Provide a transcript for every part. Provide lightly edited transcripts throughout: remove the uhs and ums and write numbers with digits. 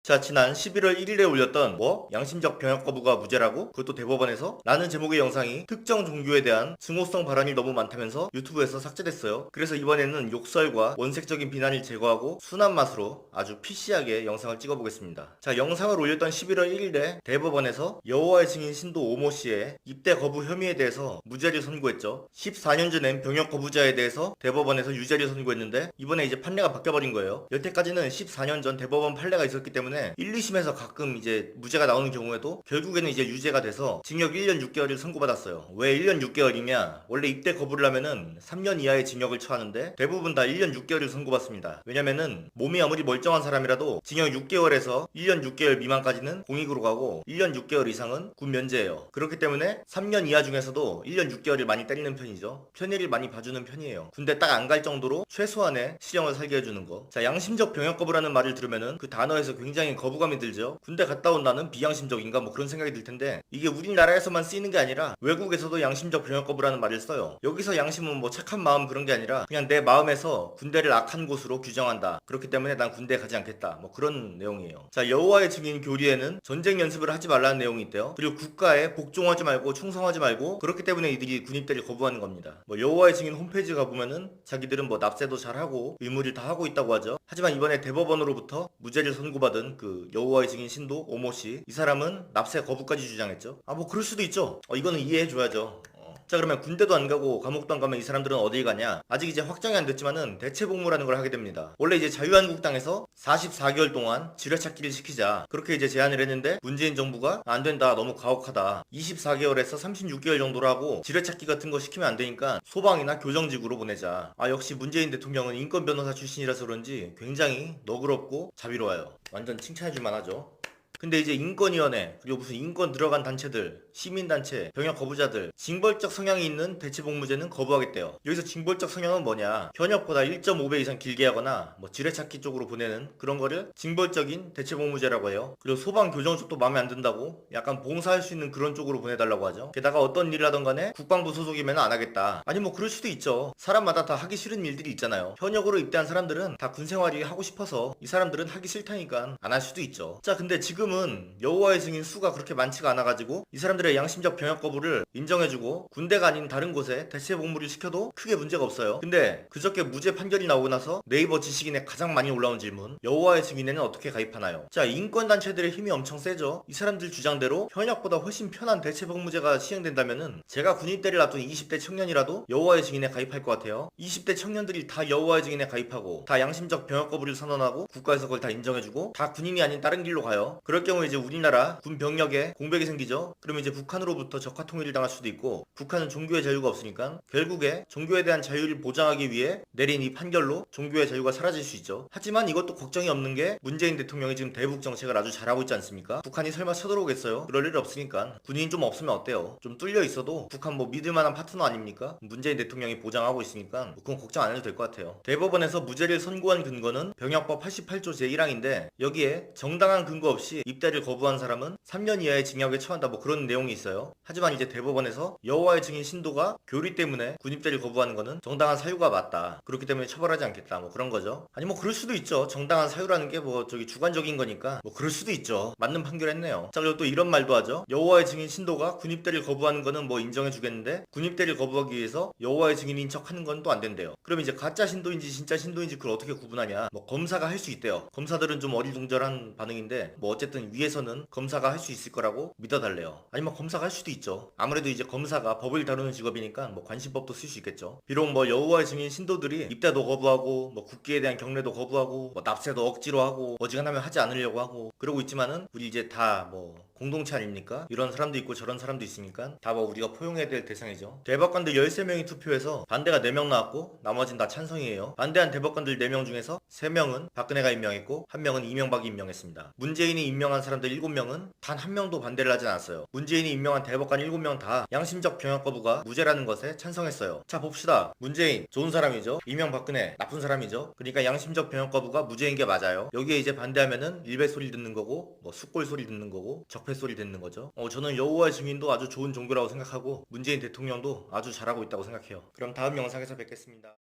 자, 지난 11월 1일에 올렸던 양심적 병역 거부가 무죄라고? 그것도 대법원에서? 라는 제목의 영상이 특정 종교에 대한 증오성 발언이 너무 많다면서 유튜브에서 삭제됐어요. 그래서 이번에는 욕설과 원색적인 비난을 제거하고 순한 맛으로 아주 PC하게 영상을 찍어보겠습니다. 자, 영상을 올렸던 11월 1일에 대법원에서 여호와의 증인 신도 오모 씨의 입대 거부 혐의에 대해서 무죄를 선고했죠. 14년 전엔 병역 거부자에 대해서 대법원에서 유죄를 선고했는데 이번에 이제 판례가 바뀌어버린 거예요. 여태까지는 14년 전 대법원 판례가 있었기 때문에 1, 2심에서 가끔 이제 무죄가 나오는 경우에도 결국에는 이제 유죄가 돼서 징역 1년 6개월을 선고받았어요. 왜 1년 6개월이냐? 원래 입대 거부를 하면은 3년 이하의 징역을 처하는데 대부분 다 1년 6개월을 선고받습니다. 왜냐면은 몸이 아무리 멀쩡한 사람이라도 징역 6개월에서 1년 6개월 미만까지는 공익으로 가고 1년 6개월 이상은 군 면제예요. 그렇기 때문에 3년 이하 중에서도 1년 6개월을 많이 때리는 편이죠. 편의를 많이 봐주는 편이에요. 군대 딱 안 갈 정도로 최소한의 실형을 살게 해주는 거. 자, 양심적 병역 거부라는 말을 들으면은 그 단어에서 굉장히 거부감이 들죠. 군대 갔다 온 나는 비양심적인가 뭐 그런 생각이 들 텐데 이게 우리나라에서만 쓰이는 게 아니라 외국에서도 양심적 병역 거부라는 말을 써요. 여기서 양심은 뭐 착한 마음 그런 게 아니라 그냥 내 마음에서 군대를 악한 곳으로 규정한다. 그렇기 때문에 난 군대에 가지 않겠다. 뭐 그런 내용이에요. 자, 여호와의 증인 교리에는 전쟁 연습을 하지 말라는 내용이 있대요. 그리고 국가에 복종하지 말고 충성하지 말고 그렇기 때문에 이들이 군입대를 거부하는 겁니다. 뭐 여호와의 증인 홈페이지 가보면은 자기들은 뭐 납세도 잘하고 의무를 다 하고 있다고 하죠. 하지만 이번에 대법원으로부터 무죄를 선고받은 그 여호와의 증인 신도 오모씨, 이 사람은 납세 거부까지 주장했죠. 아, 뭐 그럴 수도 있죠. 이거는 이해해줘야죠. 자, 그러면 군대도 안 가고 감옥도 안 가면 이 사람들은 어딜 가냐? 아직 이제 확정이 안 됐지만은 대체 복무라는 걸 하게 됩니다. 원래 이제 자유한국당에서 44개월 동안 지뢰찾기를 시키자 그렇게 이제 제안을 했는데 문재인 정부가 안 된다, 너무 가혹하다, 24개월에서 36개월 정도로 하고 지뢰찾기 같은 거 시키면 안 되니까 소방이나 교정직으로 보내자. 아, 역시 문재인 대통령은 인권 변호사 출신이라서 그런지 굉장히 너그럽고 자비로워요. 완전 칭찬해줄만 하죠. 근데 이제 인권위원회 그리고 무슨 인권 들어간 단체들, 시민단체, 병역 거부자들 징벌적 성향이 있는 대체복무제는 거부하겠대요. 여기서 징벌적 성향은 뭐냐? 현역보다 1.5배 이상 길게 하거나 뭐 지뢰찾기 쪽으로 보내는 그런 거를 징벌적인 대체복무제라고 해요. 그리고 소방 교정 쪽도 마음에 안 든다고 약간 봉사할 수 있는 그런 쪽으로 보내달라고 하죠. 게다가 어떤 일을 하던 간에 국방부 소속이면 안 하겠다. 아니 뭐 그럴 수도 있죠. 사람마다 다 하기 싫은 일들이 있잖아요. 현역으로 입대한 사람들은 다 군생활이 하고 싶어서 이 사람들은 하기 싫다니까 안 할 수도 있죠. 자, 근데 지금은 여호와의 증인 수가 그렇게 많지가 않아가지고 이 사람들의 양심적 병역 거부를 인정해주고 군대가 아닌 다른 곳에 대체 복무를 시켜도 크게 문제가 없어요. 근데 그저께 무죄 판결이 나오고 나서 네이버 지식인에 가장 많이 올라온 질문, 여호와의 증인에는 어떻게 가입하나요? 자, 인권단체들의 힘이 엄청 세죠. 이 사람들 주장대로 현역보다 훨씬 편한 대체 복무제가 시행된다면은 제가 군입대를 앞둔 20대 청년이라도 여호와의 증인에 가입할 것 같아요. 20대 청년들이 다 여호와의 증인에 가입하고 다 양심적 병역 거부를 선언하고 국가에서 그걸 다 인정해주고 다 군인이 아닌 다른 길로 가요. 그럴 경우 이제 우리나라 군 병력에 공백이 생기죠. 그러면 이제 북한으로부터 적화 통일을 당할 수도 있고, 북한은 종교의 자유가 없으니까 결국에 종교에 대한 자유를 보장하기 위해 내린 이 판결로 종교의 자유가 사라질 수 있죠. 하지만 이것도 걱정이 없는 게 문재인 대통령이 지금 대북 정책을 아주 잘하고 있지 않습니까? 북한이 설마 쳐들어오겠어요? 그럴 일 없으니까 군인 좀 없으면 어때요? 좀 뚫려 있어도 북한 뭐 믿을 만한 파트너 아닙니까? 문재인 대통령이 보장하고 있으니까 뭐 그건 걱정 안 해도 될 것 같아요. 대법원에서 무죄를 선고한 근거는 병역법 88조 제1항인데 여기에 정당한 근거 없이 입대를 거부한 사람은 3년 이하의 징역에 처한다 뭐 그런 내용이 있어요. 하지만 이제 대법원에서 여호와의 증인 신도가 교리 때문에 군입대를 거부하는 거는 정당한 사유가 맞다, 그렇기 때문에 처벌하지 않겠다 뭐 그런 거죠. 아니 뭐 그럴 수도 있죠. 정당한 사유라는 게 뭐 저기 주관적인 거니까 뭐 그럴 수도 있죠. 맞는 판결했네요. 자, 그리고 또 이런 말도 하죠. 여호와의 증인 신도가 군입대를 거부하는 거는 뭐 인정해 주겠는데 군입대를 거부하기 위해서 여호와의 증인인 척 하는 건 또 안 된대요. 그럼 이제 가짜 신도인지 진짜 신도인지 그걸 어떻게 구분하냐? 뭐 검사가 할 수 있대요. 검사들은 좀 어리둥절한 반응인데 뭐 어쨌든 위에서는 검사가 할 수 있을 거라고 믿어달래요. 아니 뭐 검사가 할 수도 있죠. 아무래도 이제 검사가 법을 다루는 직업이니까 뭐 관심법도 쓸 수 있겠죠. 비록 뭐 여호와의 증인 신도들이 입대도 거부하고 뭐 국기에 대한 경례도 거부하고 뭐 납세도 억지로 하고 어지간하면 하지 않으려고 하고 그러고 있지만은 우리 이제 다 뭐 공동체 아닙니까? 이런 사람도 있고 저런 사람도 있으니까 다 뭐 우리가 포용해야 될 대상이죠. 대법관들 13명이 투표해서 반대가 4명 나왔고 나머진 다 찬성이에요. 반대한 대법관들 4명 중에서 3명은 박근혜가 임명했고 1명은 이명박이 임명했습니다. 문재인이 임명한 사람들 7명은 단 1명도 반대를 하진 않았어요. 문재인이 임명한 대법관 7명 다 양심적 병역 거부가 무죄라는 것에 찬성했어요. 자, 봅시다. 문재인 좋은 사람이죠. 이명박근혜 나쁜 사람이죠. 그러니까 양심적 병역 거부가 무죄인 게 맞아요. 여기에 이제 반대하면은 일베 소리 듣는 거고 뭐 숫골 소리 듣는 거고 적폐 소리 듣는 거죠. 저는 여호와의 증인도 아주 좋은 종교라고 생각하고 문재인 대통령도 아주 잘하고 있다고 생각해요. 그럼 다음 영상에서 뵙겠습니다.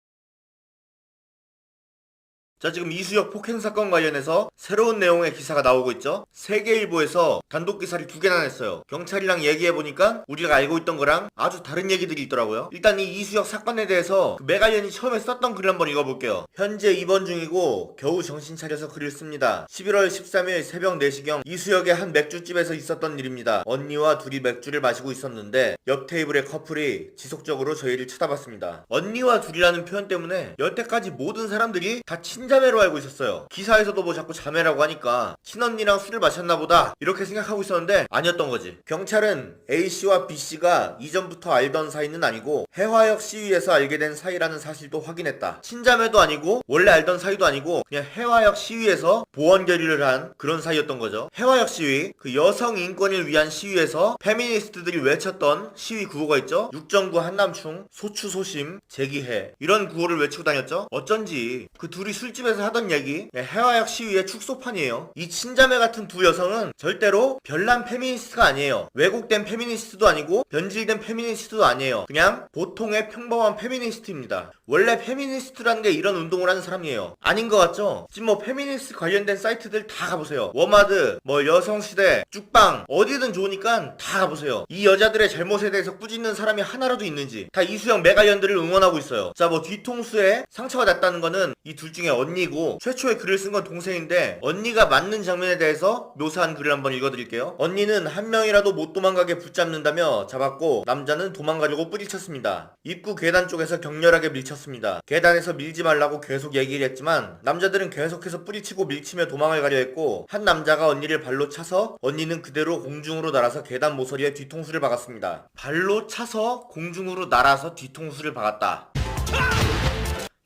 자, 지금 이수혁 폭행 사건 관련해서 새로운 내용의 기사가 나오고 있죠. 세계일보에서 단독 기사를 2개나 냈어요. 경찰이랑 얘기해보니까 우리가 알고 있던 거랑 아주 다른 얘기들이 있더라고요. 일단 이 이수혁 사건에 대해서 그 메갈련이 처음에 썼던 글을 한번 읽어볼게요. 현재 입원 중이고 겨우 정신 차려서 글을 씁니다. 11월 13일 새벽 4시경 이수혁의 한 맥주집에서 있었던 일입니다. 언니와 둘이 맥주를 마시고 있었는데 옆 테이블의 커플이 지속적으로 저희를 쳐다봤습니다. 언니와 둘이라는 표현 때문에 여태까지 모든 사람들이 다 친자매로 알고 있었어요. 기사에서도 뭐 자꾸 자매라고 하니까 친언니랑 술을 마셨나 보다 이렇게 생각하고 있었는데 아니었던 거지. 경찰은 A씨와 B씨가 이전부터 알던 사이는 아니고 해화역 시위에서 알게 된 사이라는 사실도 확인했다. 친자매도 아니고 원래 알던 사이도 아니고 그냥 해화역 시위에서 보원 결의를 한 그런 사이였던 거죠. 해화역 시위, 그 여성 인권을 위한 시위에서 페미니스트들이 외쳤던 시위 구호가 있죠. 육정구 한남충, 소추소심, 제기해 이런 구호를 외치고 다녔죠. 어쩐지 그 둘이 술집에서 하던 얘기 해화역 시위의 축소판이에요. 이 친자매 같은 두 여성은 절대로 별난 페미니스트가 아니에요. 왜곡된 페미니스트도 아니고 변질된 페미니스트도 아니에요. 그냥 보통의 평범한 페미니스트입니다. 원래 페미니스트라는 게 이런 운동을 하는 사람이에요. 아닌 것 같죠? 지금 뭐 페미니스트 관련된 사이트들 다 가보세요. 워마드, 뭐 여성시대, 쭉방 어디든 좋으니까 다 가보세요. 이 여자들의 잘못에 대해서 꾸짖는 사람이 하나라도 있는지 다 이수영 메갈련들을 응원하고 있어요. 자, 뭐 뒤통수에 상처가 났다는 거는 이 둘 중에 언니고 최초에 글을 쓴 건 동생인데 언니가 맞는 장면에 대해서 묘사한 글을 한번 읽어드릴게요. 언니는 한 명이라도 못 도망가게 붙잡는다며 잡았고 남자는 도망가려고 뿌리쳤습니다. 입구 계단 쪽에서 격렬하게 밀쳤습니다. 계단에서 밀지 말라고 계속 얘기를 했지만 남자들은 계속해서 뿌리치고 밀치며 도망을 가려 했고 한 남자가 언니를 발로 차서 언니는 그대로 공중으로 날아서 계단 모서리에 뒤통수를 박았습니다. 발로 차서 공중으로 날아서 뒤통수를 박았다.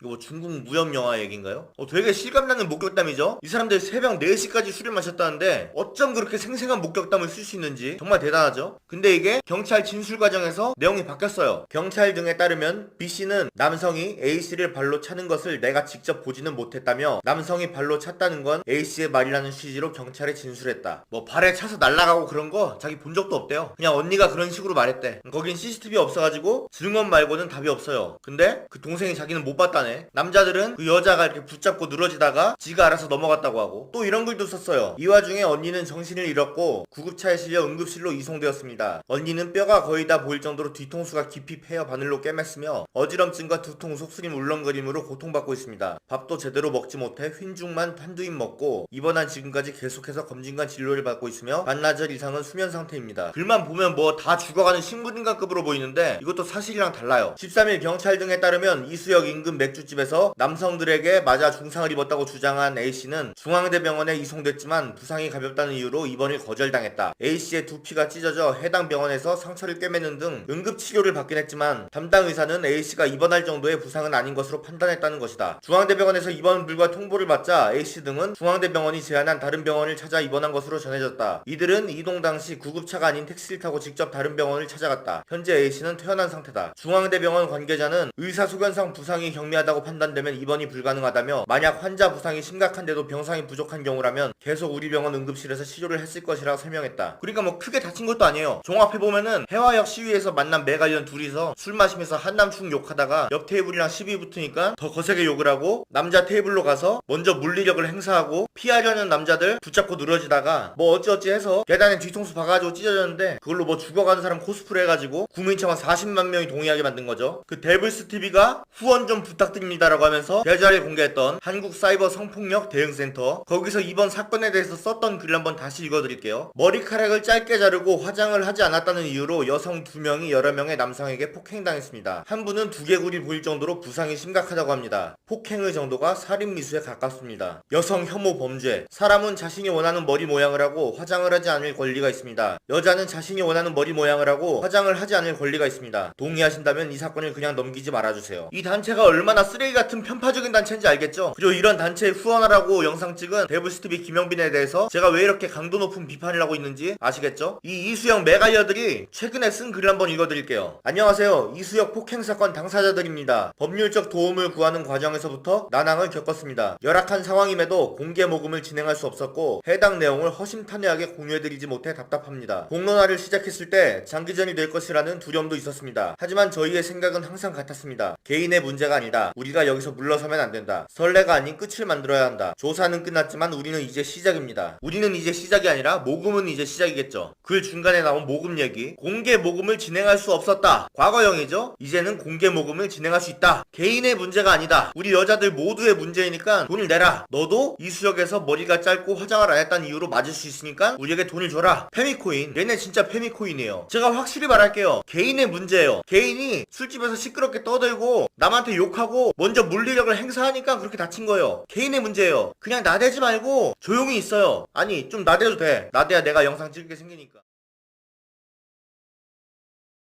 이거 뭐 중국 무협 영화 얘기인가요? 되게 실감나는 목격담이죠? 이 사람들 새벽 4시까지 술을 마셨다는데 어쩜 그렇게 생생한 목격담을 쓸 수 있는지 정말 대단하죠? 근데 이게 경찰 진술 과정에서 내용이 바뀌었어요. 경찰 등에 따르면 B씨는 남성이 A씨를 발로 차는 것을 내가 직접 보지는 못했다며 남성이 발로 찼다는 건 A씨의 말이라는 취지로 경찰에 진술했다. 뭐 발에 차서 날아가고 그런 거 자기 본 적도 없대요. 그냥 언니가 그런 식으로 말했대. 거긴 CCTV 없어가지고 증언 말고는 답이 없어요. 근데 그 동생이 자기는 못 봤다네. 남자들은 그 여자가 이렇게 붙잡고 늘어지다가 지가 알아서 넘어갔다고 하고 또 이런 글도 썼어요. 이 와중에 언니는 정신을 잃었고 구급차에 실려 응급실로 이송되었습니다. 언니는 뼈가 거의 다 보일 정도로 뒤통수가 깊이 패여 바늘로 꿰맸으며 어지럼증과 두통, 속쓰림, 울렁거림으로 고통받고 있습니다. 밥도 제대로 먹지 못해 휜죽만 한두 입 먹고 입원한 지금까지 계속해서 검진과 진료를 받고 있으며 반나절 이상은 수면 상태입니다. 글만 보면 뭐 다 죽어가는 식물인간급으로 보이는데 이것도 사실이랑 달라요. 13일 경찰 등에 따르면 이수역 인근 맥주집에서 남성들에게 맞아 중상을 입었다고 주장한 A씨는 중앙대병원에 이송됐지만 부상이 가볍다는 이유로 입원을 거절당했다. A씨의 두피가 찢어져 해당 병원에서 상처를 꿰매는 등 응급치료를 받긴 했지만 담당 의사는 A씨가 입원할 정도의 부상은 아닌 것으로 판단했다는 것이다. 중앙대병원에서 입원 불가 통보를 받자 A씨 등은 중앙대병원이 제안한 다른 병원을 찾아 입원한 것으로 전해졌다. 이들은 이동 당시 구급차가 아닌 택시를 타고 직접 다른 병원을 찾아갔다. 현재 A씨는 퇴원한 상태다. 중앙대병원 관계자는 의사소견상 부상이 경미하다고 판단되면 입원이 불가능하다며 만약 환자 부상이 심각한데도 병상이 부족한 경우라면 계속 우리 병원 응급실에서 치료를 했을 것이라 설명했다. 그러니까 뭐 크게 다친 것도 아니에요. 종합해보면은 해화역 시위에서 만난 메갈련 둘이서 술 마시면서 한남충 욕하다가 옆 테이블이랑 시비 붙으니까 더 거세게 욕을 하고 남자 테이블로 가서 먼저 물리력을 행사하고 피하려는 남자들 붙잡고 늘어지다가 뭐 어찌어찌 해서 계단에 뒤통수 박아가지고 찢어졌는데 그걸로 뭐 죽어가는 사람 코스프레 해가지고 국민청원 40만 명이 동의하게 만든 거죠. 그 데블스TV가 후원 좀 부탁드립니다라고 하면서 계좌를 공개했던 한국사이버 성폭력 대응센터, 거기서 이번 사건에 대해서 썼던 글을 한번 다시 읽어드릴게요. 머리카락을 짧게 자르고 화장을 하지 않았다는 이유로 여성 2명이 여러 명의 남성에게 폭행당했습니다. 한 분은 두개골이 보일 정도로 부상이 심각하다고 합니다. 폭행의 정도가 살인미수에 가깝습니다. 여성 혐오 범죄, 사람은 자신이 원하는 머리 모양을 하고 화장을 하지 않을 권리가 있습니다. 여자는 자신이 원하는 머리 모양을 하고 화장을 하지 않을 권리가 있습니다. 동의하신다면 이 사건을 그냥 넘기지 말아주세요. 이 단체가 얼마나 쓰레기 같은 편파적인 단체인지 알겠죠? 그리고 이런 단체에 후원하라고 영상 찍은 데블스TV 김영빈에 대해서 제가 왜 이렇게 강도 높은 비판을 하고 있는지 아시겠죠? 이 이수영 메갈려들이 최근에 쓴 글을 한번 읽어드릴게요. 안녕하세요. 이수영 폭행사건 당사자들입니다. 법률적 도움을 구하는 과정에서부터 난항을 겪었습니다. 열악한 상황임에도 공개 모금을 진행할 수 없었고 해당 내용을 허심탄회하게 공유해드리지 못해 답답합니다. 공론화를 시작했을 때 장기전이 될 것이라는 두려움도 있었습니다. 하지만 저희의 생각은 항상 같았습니다. 개인의 문제가 아니다. 우리가 여기서 물러서면 안 된다. 선례가 아닌 끝을 만들어야 한다. 조사는 끝났지만 우리는 이제 시작입니다. 우리는 이제 시작이 아니라 모금은 이제 시작이겠죠. 글 중간에 나온 모금 얘기. 공개 모금을 진행할 수 없었다. 과거형이죠. 이제는 공개 모금을 진행할 수 있다. 개인의 문제가 아니다. 우리 여자들 모두의 문제이니까 돈을 내라. 너도 이수역에서 머리가 짧고 화장을 안 했다는 이유로 맞을 수 있으니까 우리에게 돈을 줘라. 페미코인. 얘네 진짜 페미코인이에요. 제가 확실히 말할게요. 개인의 문제예요. 개인이 술집에서 시끄럽게 떠들고 남한테 욕하고 먼저 물리력을 행사하니까 그렇게 다친 거예요. 개인의 문제예요. 그냥 나대지 말고 조용히 있어요. 아니 좀 나대도 돼. 나대야 내가 영상 찍게 생기니까.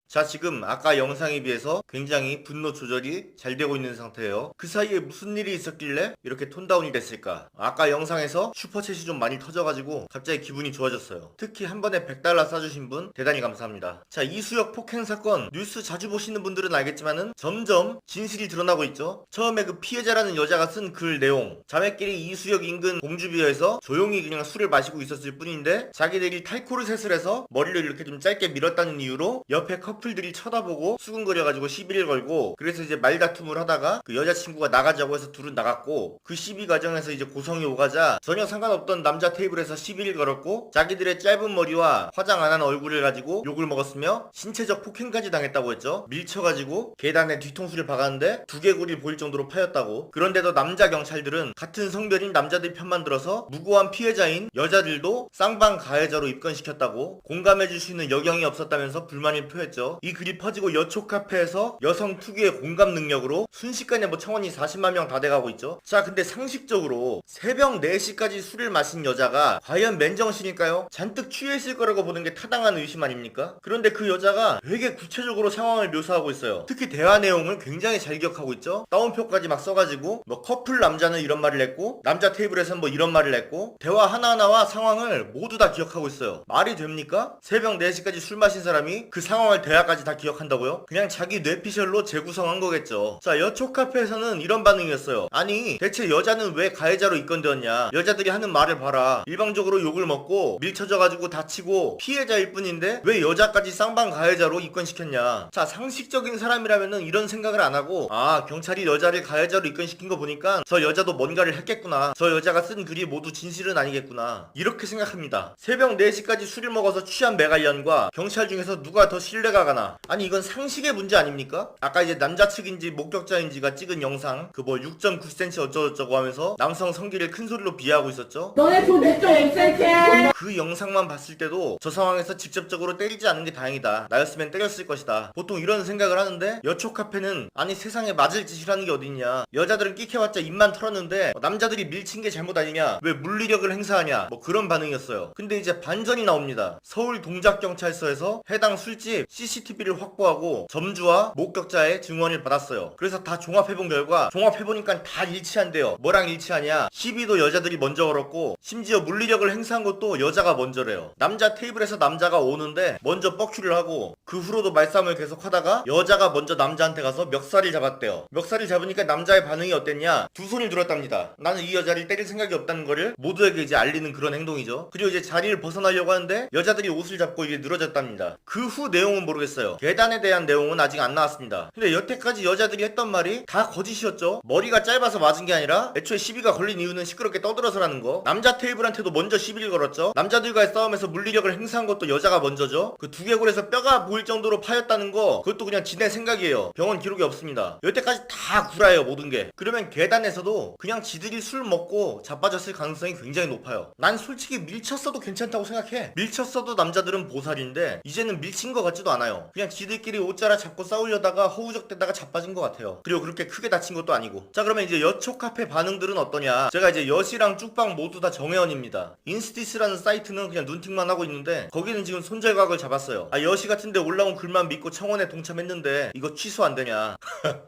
자, 지금 아까 영상에 비해서 굉장히 분노 조절이 잘 되고 있는 상태예요. 그 사이에 무슨 일이 있었길래 이렇게 톤다운이 됐을까? 아까 영상에서 슈퍼챗이 좀 많이 터져가지고 갑자기 기분이 좋아졌어요. 특히 한 번에 100달러 쏴주신 분 대단히 감사합니다. 자, 이수역 폭행 사건 뉴스 자주 보시는 분들은 알겠지만은 점점 진실이 드러나고 있죠. 처음에 그 피해자라는 여자가 쓴 글 내용, 자매끼리 이수역 인근 공주비어에서 조용히 그냥 술을 마시고 있었을 뿐인데 자기들이 탈코르셋을 해서 머리를 이렇게 좀 짧게 밀었다는 이유로 옆에 커플들이 쳐다보고 수근거려가지고 시비를 걸고, 그래서 이제 말다툼을 하다가 그 여자친구가 나가자고 해서 둘은 나갔고, 그 시비 과정에서 이제 고성이 오가자 전혀 상관없던 남자 테이블에서 시비를 걸었고 자기들의 짧은 머리와 화장 안 한 얼굴을 가지고 욕을 먹었으며 신체적 폭행까지 당했다고 했죠. 밀쳐가지고 계단에 뒤통수를 박았는데 두개골이 보일 정도로 파였다고. 그런데도 남자 경찰들은 같은 성별인 남자들 편만 들어서 무고한 피해자인 여자들도 쌍방 가해자로 입건시켰다고. 공감해줄 수 있는 여경이 없었다면서 불만을 표했죠. 이 글이 퍼지고 여초 카페에서 여성 특유의 공감 능력으로 순식간에 뭐 청원이 40만 명 다 돼가고 있죠. 자, 근데 상식적으로 새벽 4시까지 술을 마신 여자가 과연 맨정신일까요? 잔뜩 취했을 거라고 보는 게 타당한 의심 아닙니까? 그런데 그 여자가 되게 구체적으로 상황을 묘사하고 있어요. 특히 대화 내용을 굉장히 잘 기억하고 있죠. 따옴표까지 막 써가지고 뭐 커플 남자는 이런 말을 했고 남자 테이블에서는 뭐 이런 말을 했고 대화 하나하나와 상황을 모두 다 기억하고 있어요. 말이 됩니까? 새벽 4시까지 술 마신 사람이 그 상황을 대화까지 다 기억한다고요? 그냥 자기 뇌피셜로 재구성한 거겠죠. 자, 여초 카페에서는 이런 반응이었어요. 아니 대체 여자는 왜 가해자로 입건되었냐? 여자들이 하는 말을 봐라. 일방적으로 욕을 먹고 밀쳐져가지고 다치고 피해자일 뿐인데 왜 여자까지 쌍방 가해자로 입건시켰냐? 자, 상식적인 사람이라면은 이런 생각을 안 하고, 아, 경찰이 여자를 가해자로 입건시킨 거 보니까 저 여자도 뭔가를 했겠구나. 저 여자가 쓴 글이 모두 진실은 아니겠구나. 이렇게 생각합니다. 새벽 4시까지 술을 먹어서 취한 매갈련과 경찰 중에서 누가 더 신뢰가 가나? 아니 이건 상식의 문제 아닙니까? 아까 이제 남자 측인지 목격자인지가 찍은 영상 그 뭐 6.9cm 어쩌고저쩌고 하면서 남성 성기를 큰 소리로 비하하고 있었죠. 너네 돈 6.5cm. 그 영상만 봤을 때도 저 상황에서 직접적으로 때리지 않은 게 다행이다. 나였으면 때렸을 것이다. 보통 이런 생각을 하는데 여초 카페는 아니 세상에 맞을 짓이라는 게 어딨냐. 여자들은 끼켜봤자 입만 털었는데 남자들이 밀친 게 잘못 아니냐. 왜 물리력을 행사하냐. 뭐 그런 반응이었어요. 근데 이제 반전이 나옵니다. 서울 동작경찰서에서 해당 술집 CCTV를 확보하고 점주와 목격자의 증언을 받았어요. 그래서 다 종합해본 결과 종합해보니까 다 일치한대요. 뭐랑 일치하냐. 시비도 여자들이 먼저 걸었고 심지어 물리력을 행사한 것도 여자가 먼저래요. 남자 테이블에서 남자가 오는데 먼저 뻑큐를 하고 그 후로도 말싸움을 계속 하다가 여자가 먼저 남자한테 가서 멱살을 잡았대요. 멱살을 잡으니까 남자의 반응이 어땠냐. 두 손을 들었답니다. 나는 이 여자를 때릴 생각이 없다는 거를 모두에게 이제 알리는 그런 행동이죠. 그리고 이제 자리를 벗어나려고 하는데 여자들이 옷을 잡고 이게 늘어졌답니다. 그 후 내용은 모르겠어요. 계단에 대한 내용은 아직 안 나왔습니다. 근데 여태까지 여자들이 했던 말이 다 거짓이었죠. 머리가 짧아서 맞은 게 아니라 애초에 시비가 걸린 이유는 시끄럽게 떠들어서라는 거. 남자 테이블한테도 먼저 시비를 걸었죠. 남자들과의 싸움에서 물리력을 행사한 것도 여자가 먼저죠. 그 두개골에서 뼈가 보일 정도로 파였다는 거 그것도 그냥 지네 생각이에요. 병원 기록이 없습니다. 여태까지 다 구라예요. 모든 게. 그러면 계단에서도 그냥 지들이 술 먹고 자빠졌을 가능성이 굉장히 높아요. 난 솔직히 밀쳤어도 괜찮다고 생각해. 밀쳤어도 남자들은 보살인데 이제는 밀친 것 같지도 않아요. 그냥 지들끼리 옷자락 잡고 싸우려다가 허우적대다가 자빠진 것 같아요. 그리고 그렇게 크게 다친 것도 아니고. 자, 그러면 이제 여초 카페 반응들은 어떠냐. 제가 이제 여시랑 쭉방 모두 다 정혜원입니다. 인스티스라는 사이트는 그냥 눈팅만 하고 있는데 거기는 지금 손절각을 잡았어요. 아, 여시 같은데 올라온 글만 믿고 청원에 동참했는데 이거 취소 안 되냐.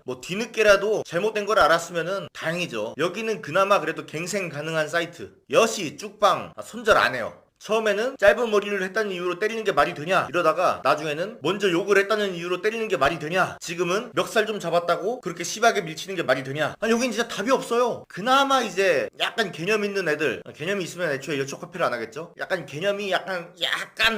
뭐 뒤늦게라도 잘못된 걸 알았으면은 다행이죠. 여기는 그나마 그래도 갱생 가능한 사이트. 여시, 쭉방 손절 안 해요. 처음에는 짧은 머리를 했다는 이유로 때리는 게 말이 되냐 이러다가 나중에는 먼저 욕을 했다는 이유로 때리는 게 말이 되냐, 지금은 멱살 좀 잡았다고 그렇게 심하게 밀치는 게 말이 되냐. 아니 여긴 진짜 답이 없어요. 그나마 이제 약간 개념 있는 애들, 개념이 있으면 애초에 여초카페를 안 하겠죠. 약간 개념이 약간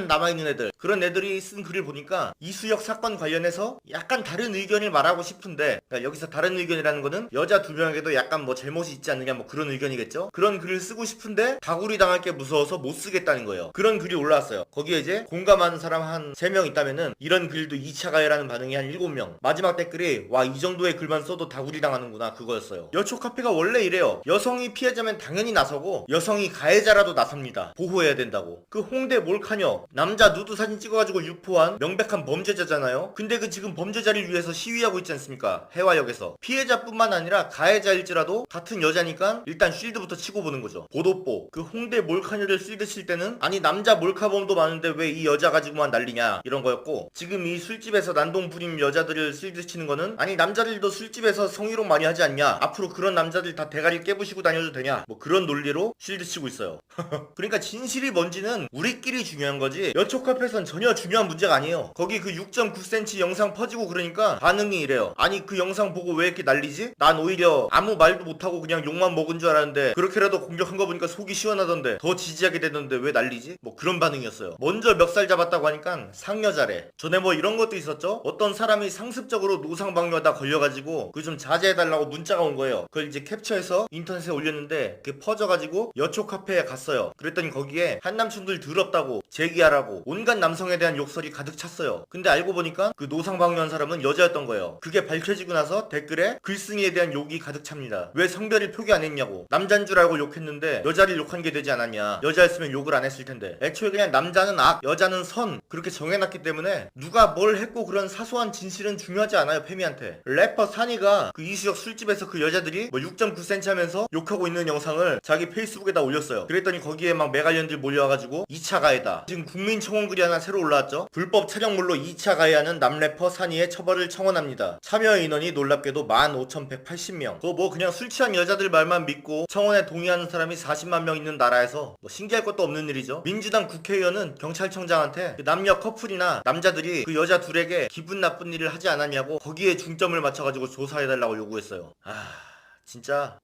남아있는 애들, 그런 애들이 쓴 글을 보니까 이수혁 사건 관련해서 약간 다른 의견을 말하고 싶은데, 그러니까 여기서 다른 의견이라는 거는 여자 두 명에게도 약간 뭐 잘못이 있지 않느냐 뭐 그런 의견이겠죠. 그런 글을 쓰고 싶은데 다구리 당할 게 무서워서 못 쓰겠다는 거예요. 그런 글이 올라왔어요. 거기에 이제 공감하는 사람 한 3명 있다면은 이런 글도 2차 가해라는 반응이 한 7명. 마지막 댓글이 와 이 정도의 글만 써도 다구리 당하는구나 그거였어요. 여초카페가 원래 이래요. 여성이 피해자면 당연히 나서고 여성이 가해자라도 나섭니다. 보호해야 된다고. 그 홍대 몰카녀 남자 누드 사진 찍어가지고 유포한 명백한 범죄자잖아요. 근데 그 지금 범죄자를 위해서 시위하고 있지 않습니까? 해화역에서. 피해자뿐만 아니라 가해자일지라도 같은 여자니까 일단 쉴드부터 치고 보는 거죠. 보도보 그 홍대 몰카녀를 쉴드 칠 때는 아니 남자 몰카범도 많은데 왜 이 여자 가지고만 난리냐 이런 거였고, 지금 이 술집에서 난동 부린 여자들을 쉴드 치는 거는 아니 남자들도 술집에서 성희롱 많이 하지 않냐, 앞으로 그런 남자들 다 대가리 깨부시고 다녀도 되냐, 뭐 그런 논리로 쉴드 치고 있어요. 그러니까 진실이 뭔지는 우리끼리 중요한 거지 여초카페에선 전혀 중요한 문제가 아니에요. 거기 그 6.9cm 영상 퍼지고 그러니까 반응이 이래요. 아니 그 영상 보고 왜 이렇게 난리지? 난 오히려 아무 말도 못하고 그냥 욕만 먹은 줄 알았는데 그렇게라도 공격한 거 보니까 속이 시원하던데 더 지지하게 되던데 왜 난리지? 뭐 그런 반응이었어요. 먼저 멱살 잡았다고 하니까 상여자래. 전에 뭐 이런 것도 있었죠. 어떤 사람이 상습적으로 노상방뇨하다 걸려가지고 그 좀 자제해달라고 문자가 온 거예요. 그걸 이제 캡처해서 인터넷에 올렸는데 그게 퍼져가지고 여초카페에 갔어요. 그랬더니 거기에 한남충들 더럽다고 제기하라고 온갖 남성에 대한 욕설이 가득 찼어요. 근데 알고 보니까 그 노상방뇨한 사람은 여자였던 거예요. 그게 밝혀지고 나서 댓글에 글쓴이에 대한 욕이 가득 찹니다. 왜 성별을 표기 안 했냐고. 남잔 줄 알고 욕했는데 여자를 욕한 게 되지 않았냐. 여자였으면 욕을 안 했을 텐데. 애초에 그냥 남자는 악, 여자는 선 그렇게 정해놨기 때문에 누가 뭘 했고 그런 사소한 진실은 중요하지 않아요. 페미한테. 래퍼 산이가 그 이수혁 술집에서 그 여자들이 뭐 6.9cm 하면서 욕하고 있는 영상을 자기 페이스북에다 올렸어요. 그랬더니 거기에 막 메갈련들 몰려와가지고 2차 가해다. 지금 국민청원 글이 하나 새로 올라왔죠. 불법 촬영물로 2차 가해하는 남래퍼 산이의 처벌을 청원합니다. 참여 인원이 놀랍게도 15,180명. 그거 뭐 그냥 술 취한 여자들 말만 믿고 청원에 동의하는 사람이 40만 명 있는 나라에서 뭐 신기할 것도 없는 일이죠. 민주당 국회의원은 경찰청장한테 그 남녀 커플이나 남자들이 그 여자 둘에게 기분 나쁜 일을 하지 않았냐고 거기에 중점을 맞춰가지고 조사해달라고 요구했어요. 진짜.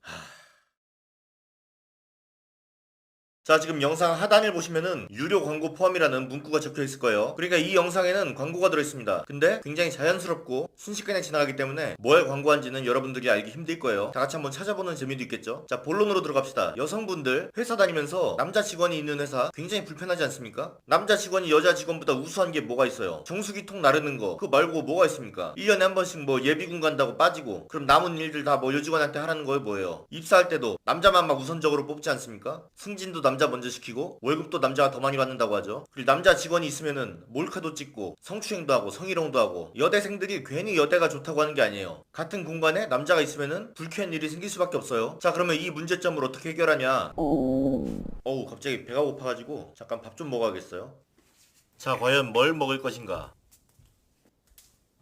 자, 지금 영상 하단을 보시면은 유료 광고 포함이라는 문구가 적혀 있을 거예요. 그러니까 이 영상에는 광고가 들어있습니다. 근데 굉장히 자연스럽고 순식간에 지나가기 때문에 뭘 광고한지는 여러분들이 알기 힘들 거예요. 다 같이 한번 찾아보는 재미도 있겠죠. 자, 본론으로 들어갑시다. 여성분들 회사 다니면서 남자 직원이 있는 회사 굉장히 불편하지 않습니까? 남자 직원이 여자 직원보다 우수한 게 뭐가 있어요? 정수기통 나르는 거 그거 말고 뭐가 있습니까? 1년에 한 번씩 뭐 예비군 간다고 빠지고 그럼 남은 일들 다 뭐 여직원한테 하라는 거예요 뭐예요? 입사할 때도 남자만 막 우선적으로 뽑지 않습니까? 승진도 남자 먼저 시키고 월급도 남자가 더 많이 받는다고 하죠. 그리고 남자 직원이 있으면은 몰카도 찍고 성추행도 하고 성희롱도 하고. 여대생들이 괜히 여대가 좋다고 하는 게 아니에요. 같은 공간에 남자가 있으면은 불쾌한 일이 생길 수밖에 없어요. 자, 그러면 이 문제점을 어떻게 해결하냐. 어우 갑자기 배가 고파가지고 잠깐 밥 좀 먹어야겠어요. 자, 과연 뭘 먹을 것인가.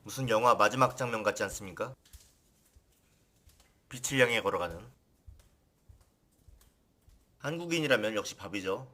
무슨 영화 마지막 장면 같지 않습니까? 빛을 향해 걸어가는. 한국인이라면 역시 밥이죠.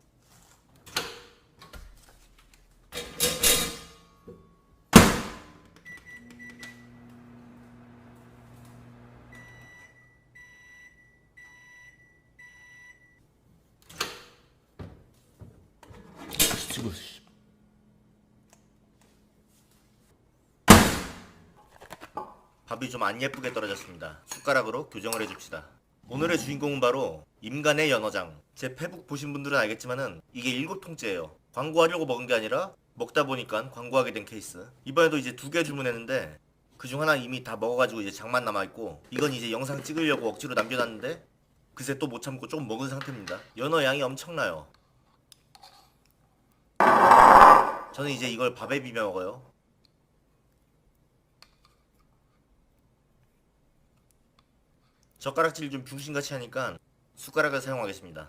밥이 좀 안 예쁘게 떨어졌습니다. 숟가락으로 교정을 해줍시다. 오늘의 주인공은 바로 임간의 연어장. 제 페북 보신 분들은 알겠지만은 이게 7통째예요. 광고하려고 먹은 게 아니라 먹다 보니까 광고하게 된 케이스. 이번에도 이제 2개 주문했는데 그중 하나 이미 다 먹어가지고 이제 장만 남아있고, 이건 이제 영상 찍으려고 억지로 남겨놨는데 그새 또 못 참고 조금 먹은 상태입니다. 연어 양이 엄청나요. 저는 이제 이걸 밥에 비벼 먹어요. 젓가락질 좀 중심같이 하니까 숟가락을 사용하겠습니다.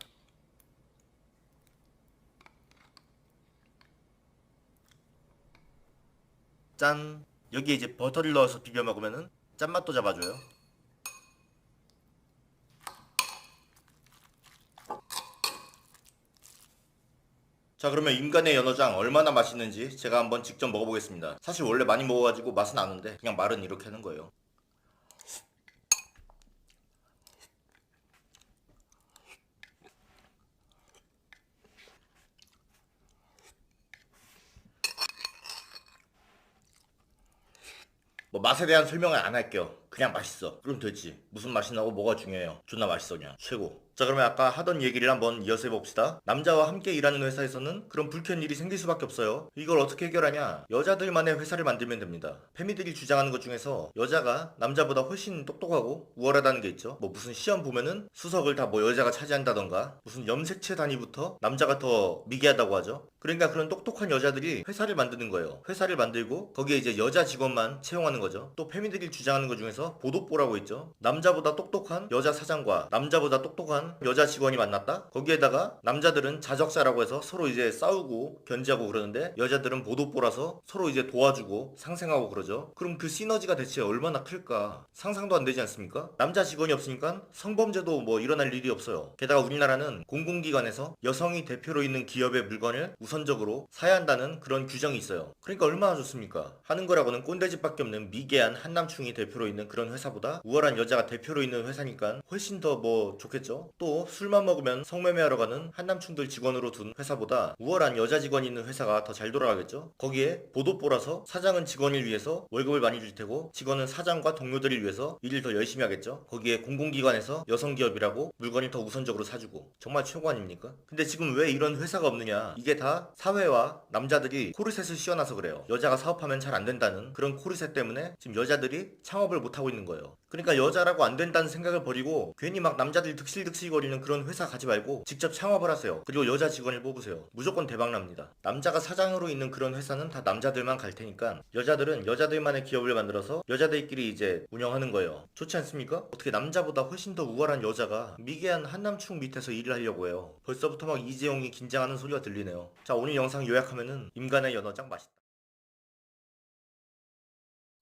짠! 여기에 이제 버터를 넣어서 비벼 먹으면은 짠맛도 잡아줘요. 자, 그러면 인간의 연어장 얼마나 맛있는지 제가 한번 직접 먹어보겠습니다. 사실 원래 많이 먹어가지고 맛은 아는데 그냥 말은 이렇게 하는 거예요. 뭐 맛에 대한 설명은 안 할게요. 그냥 맛있어. 그럼 되지. 무슨 맛이 나고 뭐가 중요해요. 존나 맛있어 그냥. 최고. 자, 그러면 아까 하던 얘기를 한번 이어서 해봅시다. 남자와 함께 일하는 회사에서는 그런 불쾌한 일이 생길 수밖에 없어요. 이걸 어떻게 해결하냐? 여자들만의 회사를 만들면 됩니다. 페미들이 주장하는 것 중에서 여자가 남자보다 훨씬 똑똑하고 우월하다는 게 있죠. 뭐 무슨 시험 보면은 수석을 다 뭐 여자가 차지한다던가, 무슨 염색체 단위부터 남자가 더 미개하다고 하죠. 그러니까 그런 똑똑한 여자들이 회사를 만드는 거예요. 회사를 만들고 거기에 이제 여자 직원만 채용하는 거죠. 또 페미들이 주장하는 것 중에서 보도뽀라고 있죠. 남자보다 똑똑한 여자 사장과 남자보다 똑똑한 여자 직원이 만났다? 거기에다가 남자들은 자적사라고 해서 서로 이제 싸우고 견제하고 그러는데 여자들은 보도뽀라서 서로 이제 도와주고 상생하고 그러죠. 그럼 그 시너지가 대체 얼마나 클까? 상상도 안 되지 않습니까? 남자 직원이 없으니까 성범죄도 뭐 일어날 일이 없어요. 게다가 우리나라는 공공기관에서 여성이 대표로 있는 기업의 물건을 우선적으로 사야 한다는 그런 규정이 있어요. 그러니까 얼마나 좋습니까? 하는 거라고는 꼰대집밖에 없는 미개한 한남충이 대표로 있는 그런 회사보다 우월한 여자가 대표로 있는 회사니까 훨씬 더 뭐 좋겠죠? 또 술만 먹으면 성매매하러 가는 한남충들 직원으로 둔 회사보다 우월한 여자 직원이 있는 회사가 더 잘 돌아가겠죠? 거기에 보도뽀라서 사장은 직원을 위해서 월급을 많이 줄 테고 직원은 사장과 동료들을 위해서 일을 더 열심히 하겠죠? 거기에 공공기관에서 여성기업이라고 물건을 더 우선적으로 사주고 정말 최고 아닙니까? 근데 지금 왜 이런 회사가 없느냐? 이게 다 사회와 남자들이 코르셋을 씌워놔서 그래요. 여자가 사업하면 잘 안 된다는 그런 코르셋 때문에 지금 여자들이 창업을 못하고 있는 거예요. 그러니까 여자라고 안 된다는 생각을 버리고 괜히 막 남자들이 득실득실거리는 그런 회사 가지 말고 직접 창업을 하세요. 그리고 여자 직원을 뽑으세요. 무조건 대박납니다. 남자가 사장으로 있는 그런 회사는 다 남자들만 갈 테니까 여자들은 여자들만의 기업을 만들어서 여자들끼리 이제 운영하는 거예요. 좋지 않습니까? 어떻게 남자보다 훨씬 더 우월한 여자가 미개한 한남충 밑에서 일을 하려고 해요. 벌써부터 막 이재용이 긴장하는 소리가 들리네요. 자, 오늘 영상 요약하면은 인간의 연어장 맛있다.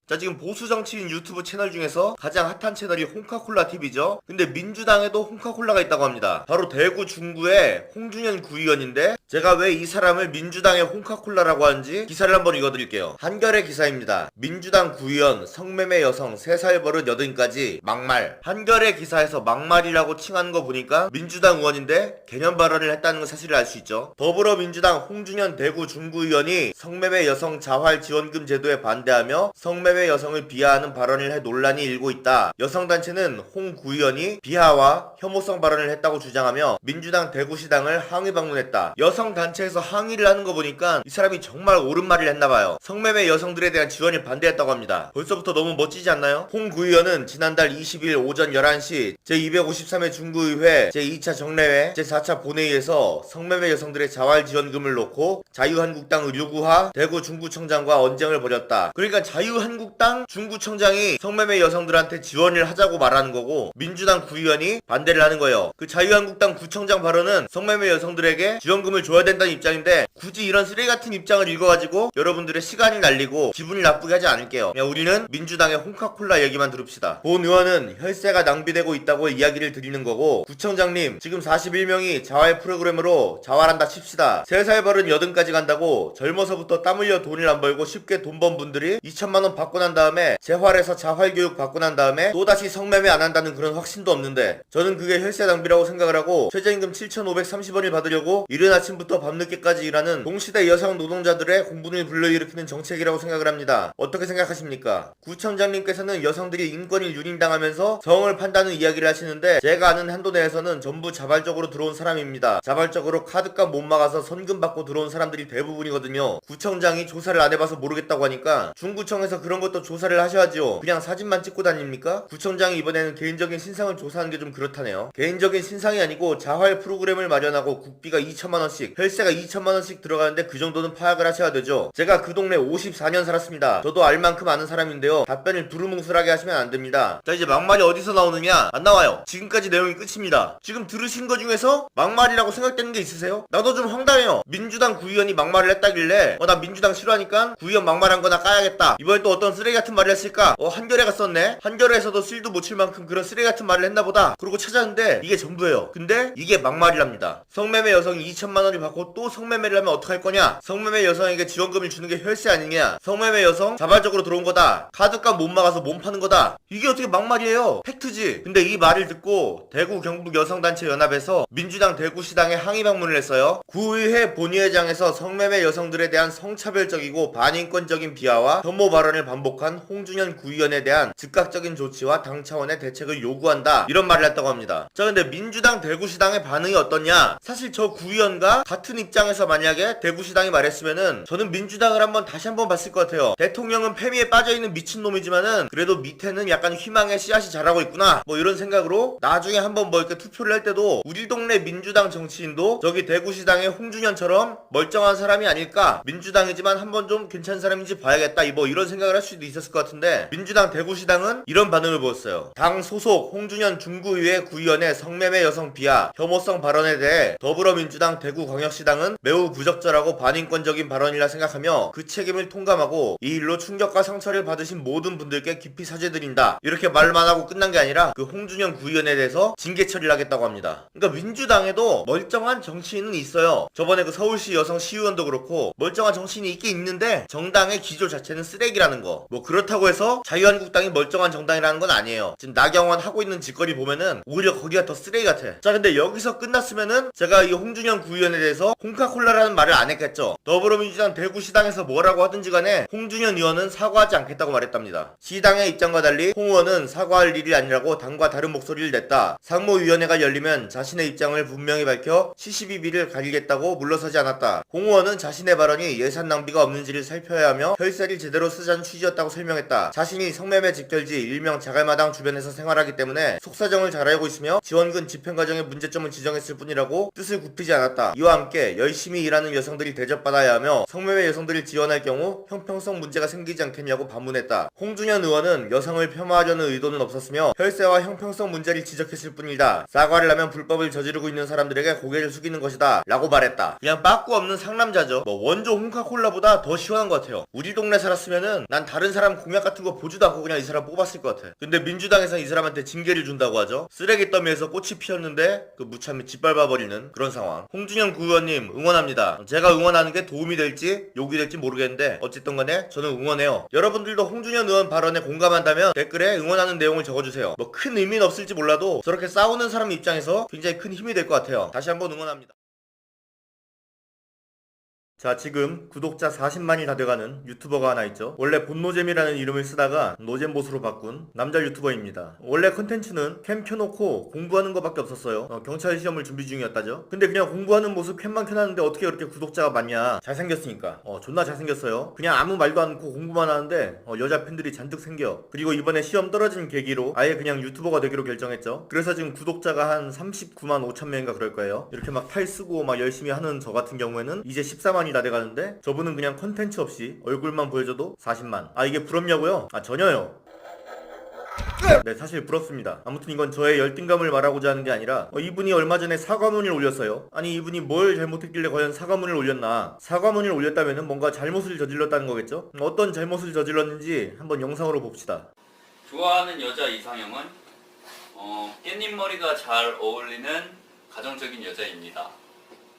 자, 지금 보수 정치인 유튜브 채널 중에서 가장 핫한 채널이 홍카콜라 TV죠. 근데 민주당에도 홍카콜라가 있다고 합니다. 바로 대구 중구의 홍준현 구의원인데 제가 왜 이 사람을 민주당의 홍카콜라라고 하는지 기사를 한번 읽어드릴게요. 한겨레 기사입니다. 민주당 구의원 성매매 여성 3살 버릇 여든까지 막말. 한겨레 기사에서 막말이라고 칭하는 거 보니까 민주당 의원인데 개념 발언을 했다는 건 사실을 알 수 있죠. 더불어민주당 홍준현 대구 중구의원이 성매매 여성 자활 지원금 제도에 반대하며 성매매 여성을 비하하는 발언을 해 논란이 일고 있다. 여성단체는 홍 구의원이 비하와 혐오성 발언을 했다고 주장하며 민주당 대구시당을 항의 방문했다. 여성단체에서 항의를 하는 거 보니까 이 사람이 정말 옳은 말을 했나봐요. 성매매 여성들에 대한 지원을 반대했다고 합니다. 벌써부터 너무 멋지지 않나요? 홍 구의원은 지난달 20일 오전 11시 제253회 중구의회 제2차 정례회 제4차 본회의에서 성매매 여성들의 자활 지원금을 놓고 자유한국당 의료구화 대구 중구청장과 언쟁을 벌였다. 그러니까 자유한국당 중구청장이 성매매 여성들한테 지원을 하자고 말하는 거고 민주당 구의원이 반대를 하는 거예요. 그 자유한국당 구청장 발언은 성매매 여성들에게 지원금을 줘야 된다는 입장인데 굳이 이런 쓰레기 같은 입장을 읽어가지고 여러분들의 시간이 날리고 기분을 나쁘게 하지 않을게요. 그냥 우리는 민주당의 홍카콜라 얘기만 들읍시다. 본 의원은 혈세가 낭비되고 있다고 이야기를 드리는 거고 구청장님 지금 41명이 자활 프로그램으로 자활한다 칩시다. 3살 버릇 80까지 간다고 젊어서부터 땀 흘려 돈을 안 벌고 쉽게 돈 번 분들이 2천만원 받고 난 다음에 재활에서 자활교육 받고 난 다음에 또다시 성매매 안 한다는 그런 확신도 없는데 저는 그게 혈세 낭비라고 생각을 하고 최저임금 7,530원을 받으려고 이른 아침부터 밤늦게까지 일하는 동시대 여성 노동자들의 공분을 불러일으키는 정책이라고 생각을 합니다. 어떻게 생각하십니까? 구청장님께서는 여성들이 인권을 유린당하면서 성을 판다는 이야기를 하시는데 제가 아는 한도 내에서는 전부 자발적으로 들어온 사람입니다. 자발적으로 카드값 못 막아서 선금 받고 들어온 사람들이 대부분이거든요. 구청장이 조사를 안 해봐서 모르겠다고 하니까 중구청에서 그런 것도 조사를 하셔야지요. 그냥 사진만 찍고 다닙니까? 구청장이 이번에는 개인적인 신상을 조사하는 게 좀 그렇다네요. 개인적인 신상이 아니고 자활 프로그램을 마련하고 국비가 2천만원씩 혈세가 2천만원씩 들어가는데 그 정도는 파악을 하셔야 되죠. 제가 그 동네 54년 살았습니다. 저도 알 만큼 아는 사람인데요. 답변을 두루뭉술하게 하시면 안 됩니다. 자, 이제 막말이 어디서 나오느냐? 안 나와요. 지금까지 내용이 끝입니다. 지금 들으신 거 중에서 막말이라고 생각되는 게 있으세요? 나도 좀 황당해요. 민주당 구의원이 막말을 했다길래 나 민주당 싫어하니까 구의원 막말한 거나 까야겠다. 이번엔 또 어떤 쓰레기 같은 말을 했을까? 한겨레가 썼네? 한겨레에서도 실도 못 칠 만큼 그런 쓰레기 같은 말을 했나보다. 그러고 찾았는데 이게 전부예요. 근데 이게 막말이랍니다. 성매매 여성이 2천만원을 받고 또 성매매를 하면 어떡할 거냐? 성매매 여성에게 지원금을 주는 게 혈세 아니냐? 성매매 여성 자발적으로 들어온 거다. 카드값 못 막아서 몸 파는 거다. 이게 어떻게 막말이에요? 팩트지. 근데 이 말을 듣고 대구 경북 여성단체 연합에서 민주당 대구시당에 항의 방문을 했어요. 구의회 본의회장에서 성매매 여성들에 대한 성차별적이고 반인권적인 비하와 혐오 발언을 반복한 홍준현 구의원에 대한 즉각적인 조치와 당 차원의 대책을 요구한다. 이런 말을 했다고 합니다. 자, 근데 민주당 대구시당의 반응이 어떻냐? 사실 저 구의원과 같은 입장에서 만약에 대구시당이 말했으면은 저는 민주당을 다시 한번 봤을 것 같아요. 대통령은 패미에 빠져있는 미친놈이지만은 그래도 밑에는 약간 희망의 씨앗이 자라고 있구나, 뭐 이런 생각으로 나중에 한번 뭐 이렇게 투표를 할 때도 우리 동네 민주당 정치인도 저기 대구시당의 홍준현처럼 멀쩡한 사람이 아닐까, 민주당이지만 한번 좀 괜찮은 사람인지 봐야겠다, 뭐 이런 생각을 할 수도 있었을 것 같은데 민주당 대구시당은 이런 반응을 보였어요. 당 소속 홍준현 중구의회 구의원의 성매매 여성 비하 혐오성 발언에 대해 더불어민주당 대구광역시당은 매우 부적절하고 반인권적인 발언이라 생각하며 그 책임을 통감하고 이 일로 충격과 상처를 받으신 모든 분들께 깊이 사죄드린다, 이렇게 말만 하고 끝난 게 아니라 그 홍준현 구의원에 대해서 징계 처리를 하겠다고 합니다. 그러니까 민주당에도 멀쩡한 정치인은 있어요. 저번에 그 서울시 여성 시의원도 그렇고 멀쩡한 정치인이 있긴 있는데 정당의 기조 자체는 쓰레기라는 거. 뭐 그렇다고 해서 자유한국당이 멀쩡한 정당이라는 건 아니에요. 지금 나경원 하고 있는 짓거리 보면은 오히려 거기가 더 쓰레기 같아. 자, 근데 여기서 끝났으면은 제가 이 홍준현 구의원에 대해서 콩카콜라라는 말을 안 했겠죠. 더불어민주당 대구시당에서 뭐라고 하든지 간에 홍준현 의원은 사과하지 않겠다고 말했답니다. 시당의 입장과 달리 홍 의원은 사과할 일이 아니라고 당과 다른 목소리를 냈다. 상무위원회가 열리면 자신의 입장을 분명히 밝혀 시시비비를 가리겠다고 물러서지 않았다. 홍 의원은 자신의 발언이 예산 낭비가 없는지를 살펴야 하며 혈세를 제대로 쓰자는 취지였다고 설명했다. 자신이 성매매 직결지 일명 자갈마당 주변에서 생활하기 때문에 속사정을 잘 알고 있으며 지원금 집행 과정의 문제점을 지적했을 뿐이라고 뜻을 굽히지 않았다. 이와 함께 열심히 일하는 여성들이 대접받아야 하며 성매매 여성들을 지원할 경우 형평성 문제가 생기지 않겠냐고 반문했다. 홍준현 의원은 여성을 폄하하려는 의도는 없었으며 혈세와 형평성 문제를 지적했을 뿐이다. 사과를 하면 불법을 저지르고 있는 사람들에게 고개를 숙이는 것이다 라고 말했다. 그냥 빠꾸 없는 상남자죠. 뭐 원조 홍카콜라보다 더 시원한 것 같아요. 우리 동네 살았으면은 난 다른 사람 공약 같은 거 보지도 않고 그냥 이 사람 뽑았을 것 같아. 근데 민주당에서 이 사람한테 징계를 준다고 하죠. 쓰레기 더미에서 꽃이 피었는데 그 무참히 짓밟아버리는 그런 상황. 홍준현 구의원님 응원합니다. 제가 응원하는 게 도움이 될지 욕이 될지 모르겠는데 어쨌든 간에 저는 응원해요. 여러분들도 홍준현 의원 발언에 공감한다면 댓글에 응원하는 내용을 적어주세요. 뭐 큰 의미는 없을지 몰라도 저렇게 싸우는 사람 입장에서 굉장히 큰 힘이 될 것 같아요. 다시 한번 응원합니다. 자, 지금 구독자 40만이 다 돼가는 유튜버가 하나 있죠. 원래 본노잼이라는 이름을 쓰다가 노잼보스로 바꾼 남자 유튜버입니다. 원래 컨텐츠는 캠 켜놓고 공부하는 것밖에 없었어요. 경찰 시험을 준비 중이었다죠. 근데 그냥 공부하는 모습 캠만 켜놨는데 어떻게 그렇게 구독자가 많냐. 잘생겼으니까. 존나 잘생겼어요. 그냥 아무 말도 않고 공부만 하는데 여자 팬들이 잔뜩 생겨. 그리고 이번에 시험 떨어진 계기로 아예 그냥 유튜버가 되기로 결정했죠. 그래서 지금 구독자가 한 39만 5천 명인가 그럴 거예요. 이렇게 막 탈 쓰고 막 열심히 하는 저 같은 경우에는 이제 14만이 다 돼가는데 저분은 그냥 컨텐츠 없이 얼굴만 보여줘도 40만. 이게 부럽냐고요? 전혀요. 네, 사실 부럽습니다. 아무튼 이건 저의 열등감을 말하고자 하는 게 아니라 이분이 얼마 전에 사과문을 올렸어요. 아니, 이분이 뭘 잘못했길래 과연 사과문을 올렸나. 사과문을 올렸다면 뭔가 잘못을 저질렀다는 거겠죠. 어떤 잘못을 저질렀는지 한번 영상으로 봅시다. 좋아하는 여자 이상형은 깻잎 머리가 잘 어울리는 가정적인 여자입니다.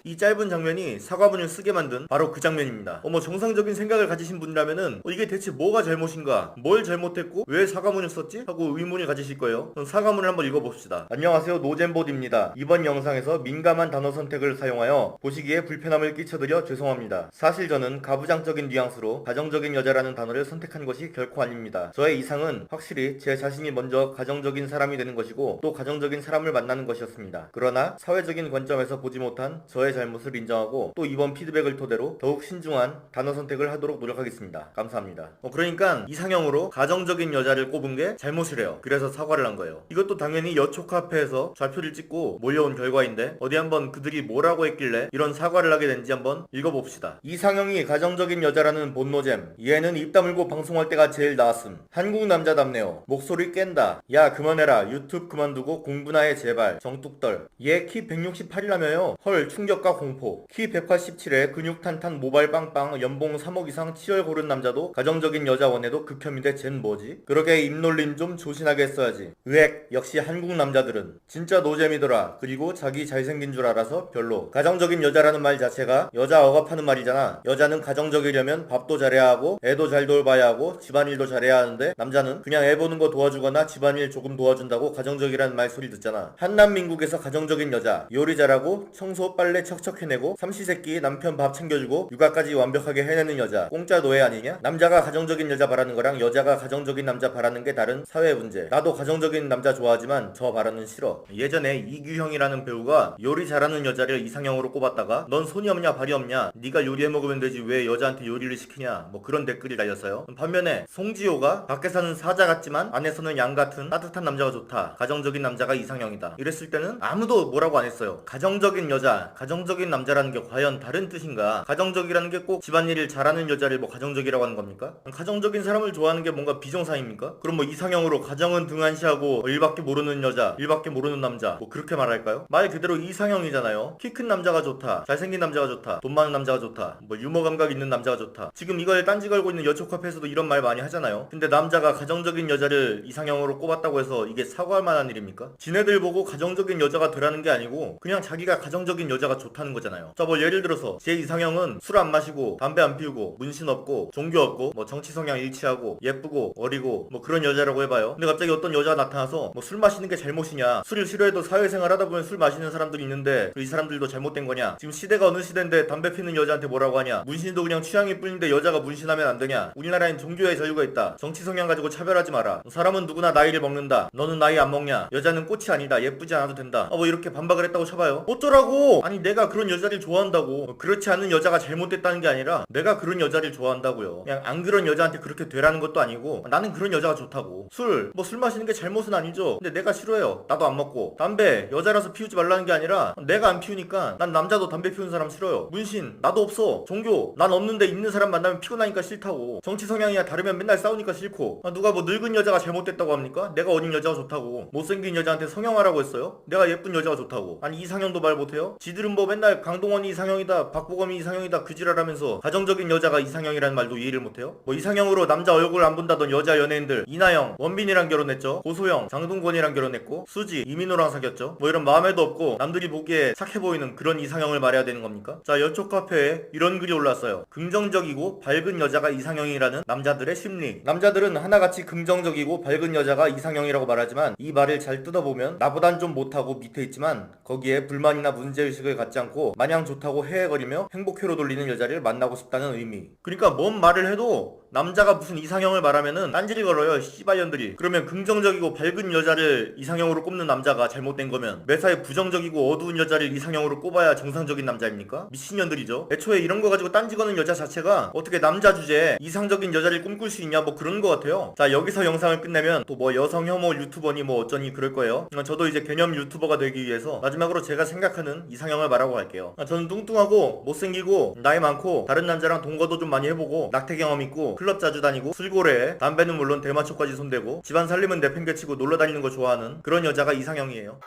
이 짧은 장면이 사과문을 쓰게 만든 바로 그 장면입니다. 정상적인 생각을 가지신 분이라면은 이게 대체 뭐가 잘못인가? 뭘 잘못했고 왜 사과문을 썼지? 하고 의문을 가지실 거예요. 그럼 사과문을 한번 읽어봅시다. 안녕하세요, 노잼봇입니다. 이번 영상에서 민감한 단어 선택을 사용하여 보시기에 불편함을 끼쳐드려 죄송합니다. 사실 저는 가부장적인 뉘앙스로 가정적인 여자라는 단어를 선택한 것이 결코 아닙니다. 저의 이상은 확실히 제 자신이 먼저 가정적인 사람이 되는 것이고 또 가정적인 사람을 만나는 것이었습니다. 그러나 사회적인 관점에서 보지 못한 저의 잘못을 인정하고 또 이번 피드백을 토대로 더욱 신중한 단어 선택을 하도록 노력하겠습니다. 감사합니다. 그러니까 이상형으로 가정적인 여자를 꼽은 게 잘못이래요. 그래서 사과를 한 거예요. 이것도 당연히 여초 카페에서 좌표를 찍고 몰려온 결과인데 어디 한번 그들이 뭐라고 했길래 이런 사과를 하게 된지 한번 읽어봅시다. 이상형이 가정적인 여자라는 본노잼. 얘는 입 다물고 방송할 때가 제일 나았음. 한국 남자답네요. 목소리 깬다. 야 그만해라. 유튜브 그만두고 공부나 해 제발. 정뚝떨. 얘 키 168이라며요. 헐 충격 충격과 공포. 키 187에 근육 탄탄 모발 빵빵 연봉 3억 이상 치열 고른 남자도 가정적인 여자 원해도 극혐인데 쟨 뭐지? 그러게 입놀림 좀 조신하게 했어야지. 으액, 역시 한국 남자들은 진짜 노잼이더라. 그리고 자기 잘생긴 줄 알아서 별로. 가정적인 여자라는 말 자체가 여자 억압하는 말이잖아. 여자는 가정적이려면 밥도 잘해야 하고 애도 잘 돌봐야 하고 집안일도 잘해야 하는데 남자는 그냥 애 보는 거 도와주거나 집안일 조금 도와준다고 가정적이라는 말 소리 듣잖아. 한남민국에서 가정적인 여자, 요리 잘하고 청소 빨래 척척 해내고 삼시세끼 남편 밥 챙겨주고 육아까지 완벽하게 해내는 여자, 공짜 노예 아니냐? 남자가 가정적인 여자 바라는 거랑 여자가 가정적인 남자 바라는 게 다른 사회 문제. 나도 가정적인 남자 좋아하지만 저 바라는 싫어. 예전에 이규형이라는 배우가 요리 잘하는 여자를 이상형으로 꼽았다가 넌 손이 없냐 발이 없냐, 네가 요리해 먹으면 되지 왜 여자한테 요리를 시키냐, 뭐 그런 댓글이 달렸어요. 반면에 송지효가 밖에서는 사자 같지만 안에서는 양 같은 따뜻한 남자가 좋다, 가정적인 남자가 이상형이다, 이랬을 때는 아무도 뭐라고 안 했어요. 가정적인 여자, 가정적인 남자라는 게 과연 다른 뜻인가? 가정적이라는 게 꼭 집안일을 잘하는 여자를 뭐 가정적이라고 하는 겁니까? 가정적인 사람을 좋아하는 게 뭔가 비정상입니까? 그럼 뭐 이상형으로 가정은 등한시하고 일밖에 모르는 여자, 일밖에 모르는 남자, 뭐 그렇게 말할까요? 말 그대로 이상형이잖아요. 키 큰 남자가 좋다, 잘생긴 남자가 좋다, 돈 많은 남자가 좋다, 뭐 유머 감각 있는 남자가 좋다. 지금 이걸 딴지 걸고 있는 여초 카페에서도 이런 말 많이 하잖아요. 근데 남자가 가정적인 여자를 이상형으로 꼽았다고 해서 이게 사과할 만한 일입니까? 지네들 보고 가정적인 여자가 되라는 게 아니고 그냥 자기가 가정적인 여자가 좋다는 거잖아요. 자, 뭐 예를 들어서 제 이상형은 술 안 마시고 담배 안 피우고 문신 없고 종교 없고 뭐 정치 성향 일치하고 예쁘고 어리고 뭐 그런 여자라고 해봐요. 근데 갑자기 어떤 여자가 나타나서 뭐 술 마시는 게 잘못이냐, 술을 싫어해도 사회생활 하다 보면 술 마시는 사람들이 있는데 이 사람들도 잘못된 거냐, 지금 시대가 어느 시대인데 담배 피는 여자한테 뭐라고 하냐, 문신도 그냥 취향일 뿐인데 여자가 문신하면 안 되냐, 우리나라엔 종교의 자유가 있다, 정치 성향 가지고 차별하지 마라, 사람은 누구나 나이를 먹는다, 너는 나이 안 먹냐, 여자는 꽃이 아니다, 예쁘지 않아도 된다, 뭐 이렇게 반박을 했다고 쳐봐요. 어쩌라고? 아니 내가 그런 여자를 좋아한다고. 그렇지 않은 여자가 잘못됐다는 게 아니라 내가 그런 여자를 좋아한다고요. 그냥 안 그런 여자한테 그렇게 되라는 것도 아니고 나는 그런 여자가 좋다고. 술 마시는 게 잘못은 아니죠. 근데 내가 싫어해요. 나도 안 먹고. 담배 여자라서 피우지 말라는 게 아니라 내가 안 피우니까. 난 남자도 담배 피우는 사람 싫어요. 문신 나도 없어. 종교 난 없는데 있는 사람 만나면 피곤하니까 싫다고. 정치 성향이야 다르면 맨날 싸우니까 싫고. 누가 뭐 늙은 여자가 잘못됐다고 합니까? 내가 어린 여자가 좋다고. 못생긴 여자한테 성형하라고 했어요? 내가 예쁜 여자가 좋다고. 아니 이상형도 말 못해요? 지들은 뭐 맨날 강동원이 이상형이다, 박보검이 이상형이다 그지랄하면서 가정적인 여자가 이상형이라는 말도 이해를 못해요? 뭐 이상형으로 남자 얼굴 안 본다던 여자 연예인들 이나영, 원빈이랑 결혼했죠. 고소영, 장동건이랑 결혼했고 수지, 이민호랑 사귀었죠. 뭐 이런 마음에도 없고 남들이 보기에 착해 보이는 그런 이상형을 말해야 되는 겁니까? 자, 여초 카페에 이런 글이 올랐어요. 긍정적이고 밝은 여자가 이상형이라는 남자들의 심리. 남자들은 하나같이 긍정적이고 밝은 여자가 이상형이라고 말하지만 이 말을 잘 뜯어보면 나보단 좀 못하고 밑에 있지만 거기에 불만이나 문제의식을 갖지 않고 마냥 좋다고 헤헤거리며 행복회로 돌리는 여자를 만나고 싶다는 의미. 그러니까 뭔 말을 해도 남자가 무슨 이상형을 말하면은 딴지를 걸어요, 씨발년들이. 그러면 긍정적이고 밝은 여자를 이상형으로 꼽는 남자가 잘못된 거면 매사에 부정적이고 어두운 여자를 이상형으로 꼽아야 정상적인 남자입니까? 미친년들이죠. 애초에 이런 거 가지고 딴지 거는 여자 자체가 어떻게 남자 주제에 이상적인 여자를 꿈꿀 수 있냐 뭐 그런 거 같아요. 자, 여기서 영상을 끝내면 또 뭐 여성 혐오 유튜버니 뭐 어쩌니 그럴 거예요. 저도 이제 개념 유튜버가 되기 위해서 마지막으로 제가 생각하는 이상형을 말하고 갈게요. 저는 뚱뚱하고 못생기고 나이 많고 다른 남자랑 동거도 좀 많이 해보고 낙태 경험 있고 클럽 자주 다니고 술고래에 담배는 물론 대마초까지 손대고 집안 살림은 내팽개치고 놀러다니는 거 좋아하는 그런 여자가 이상형이에요.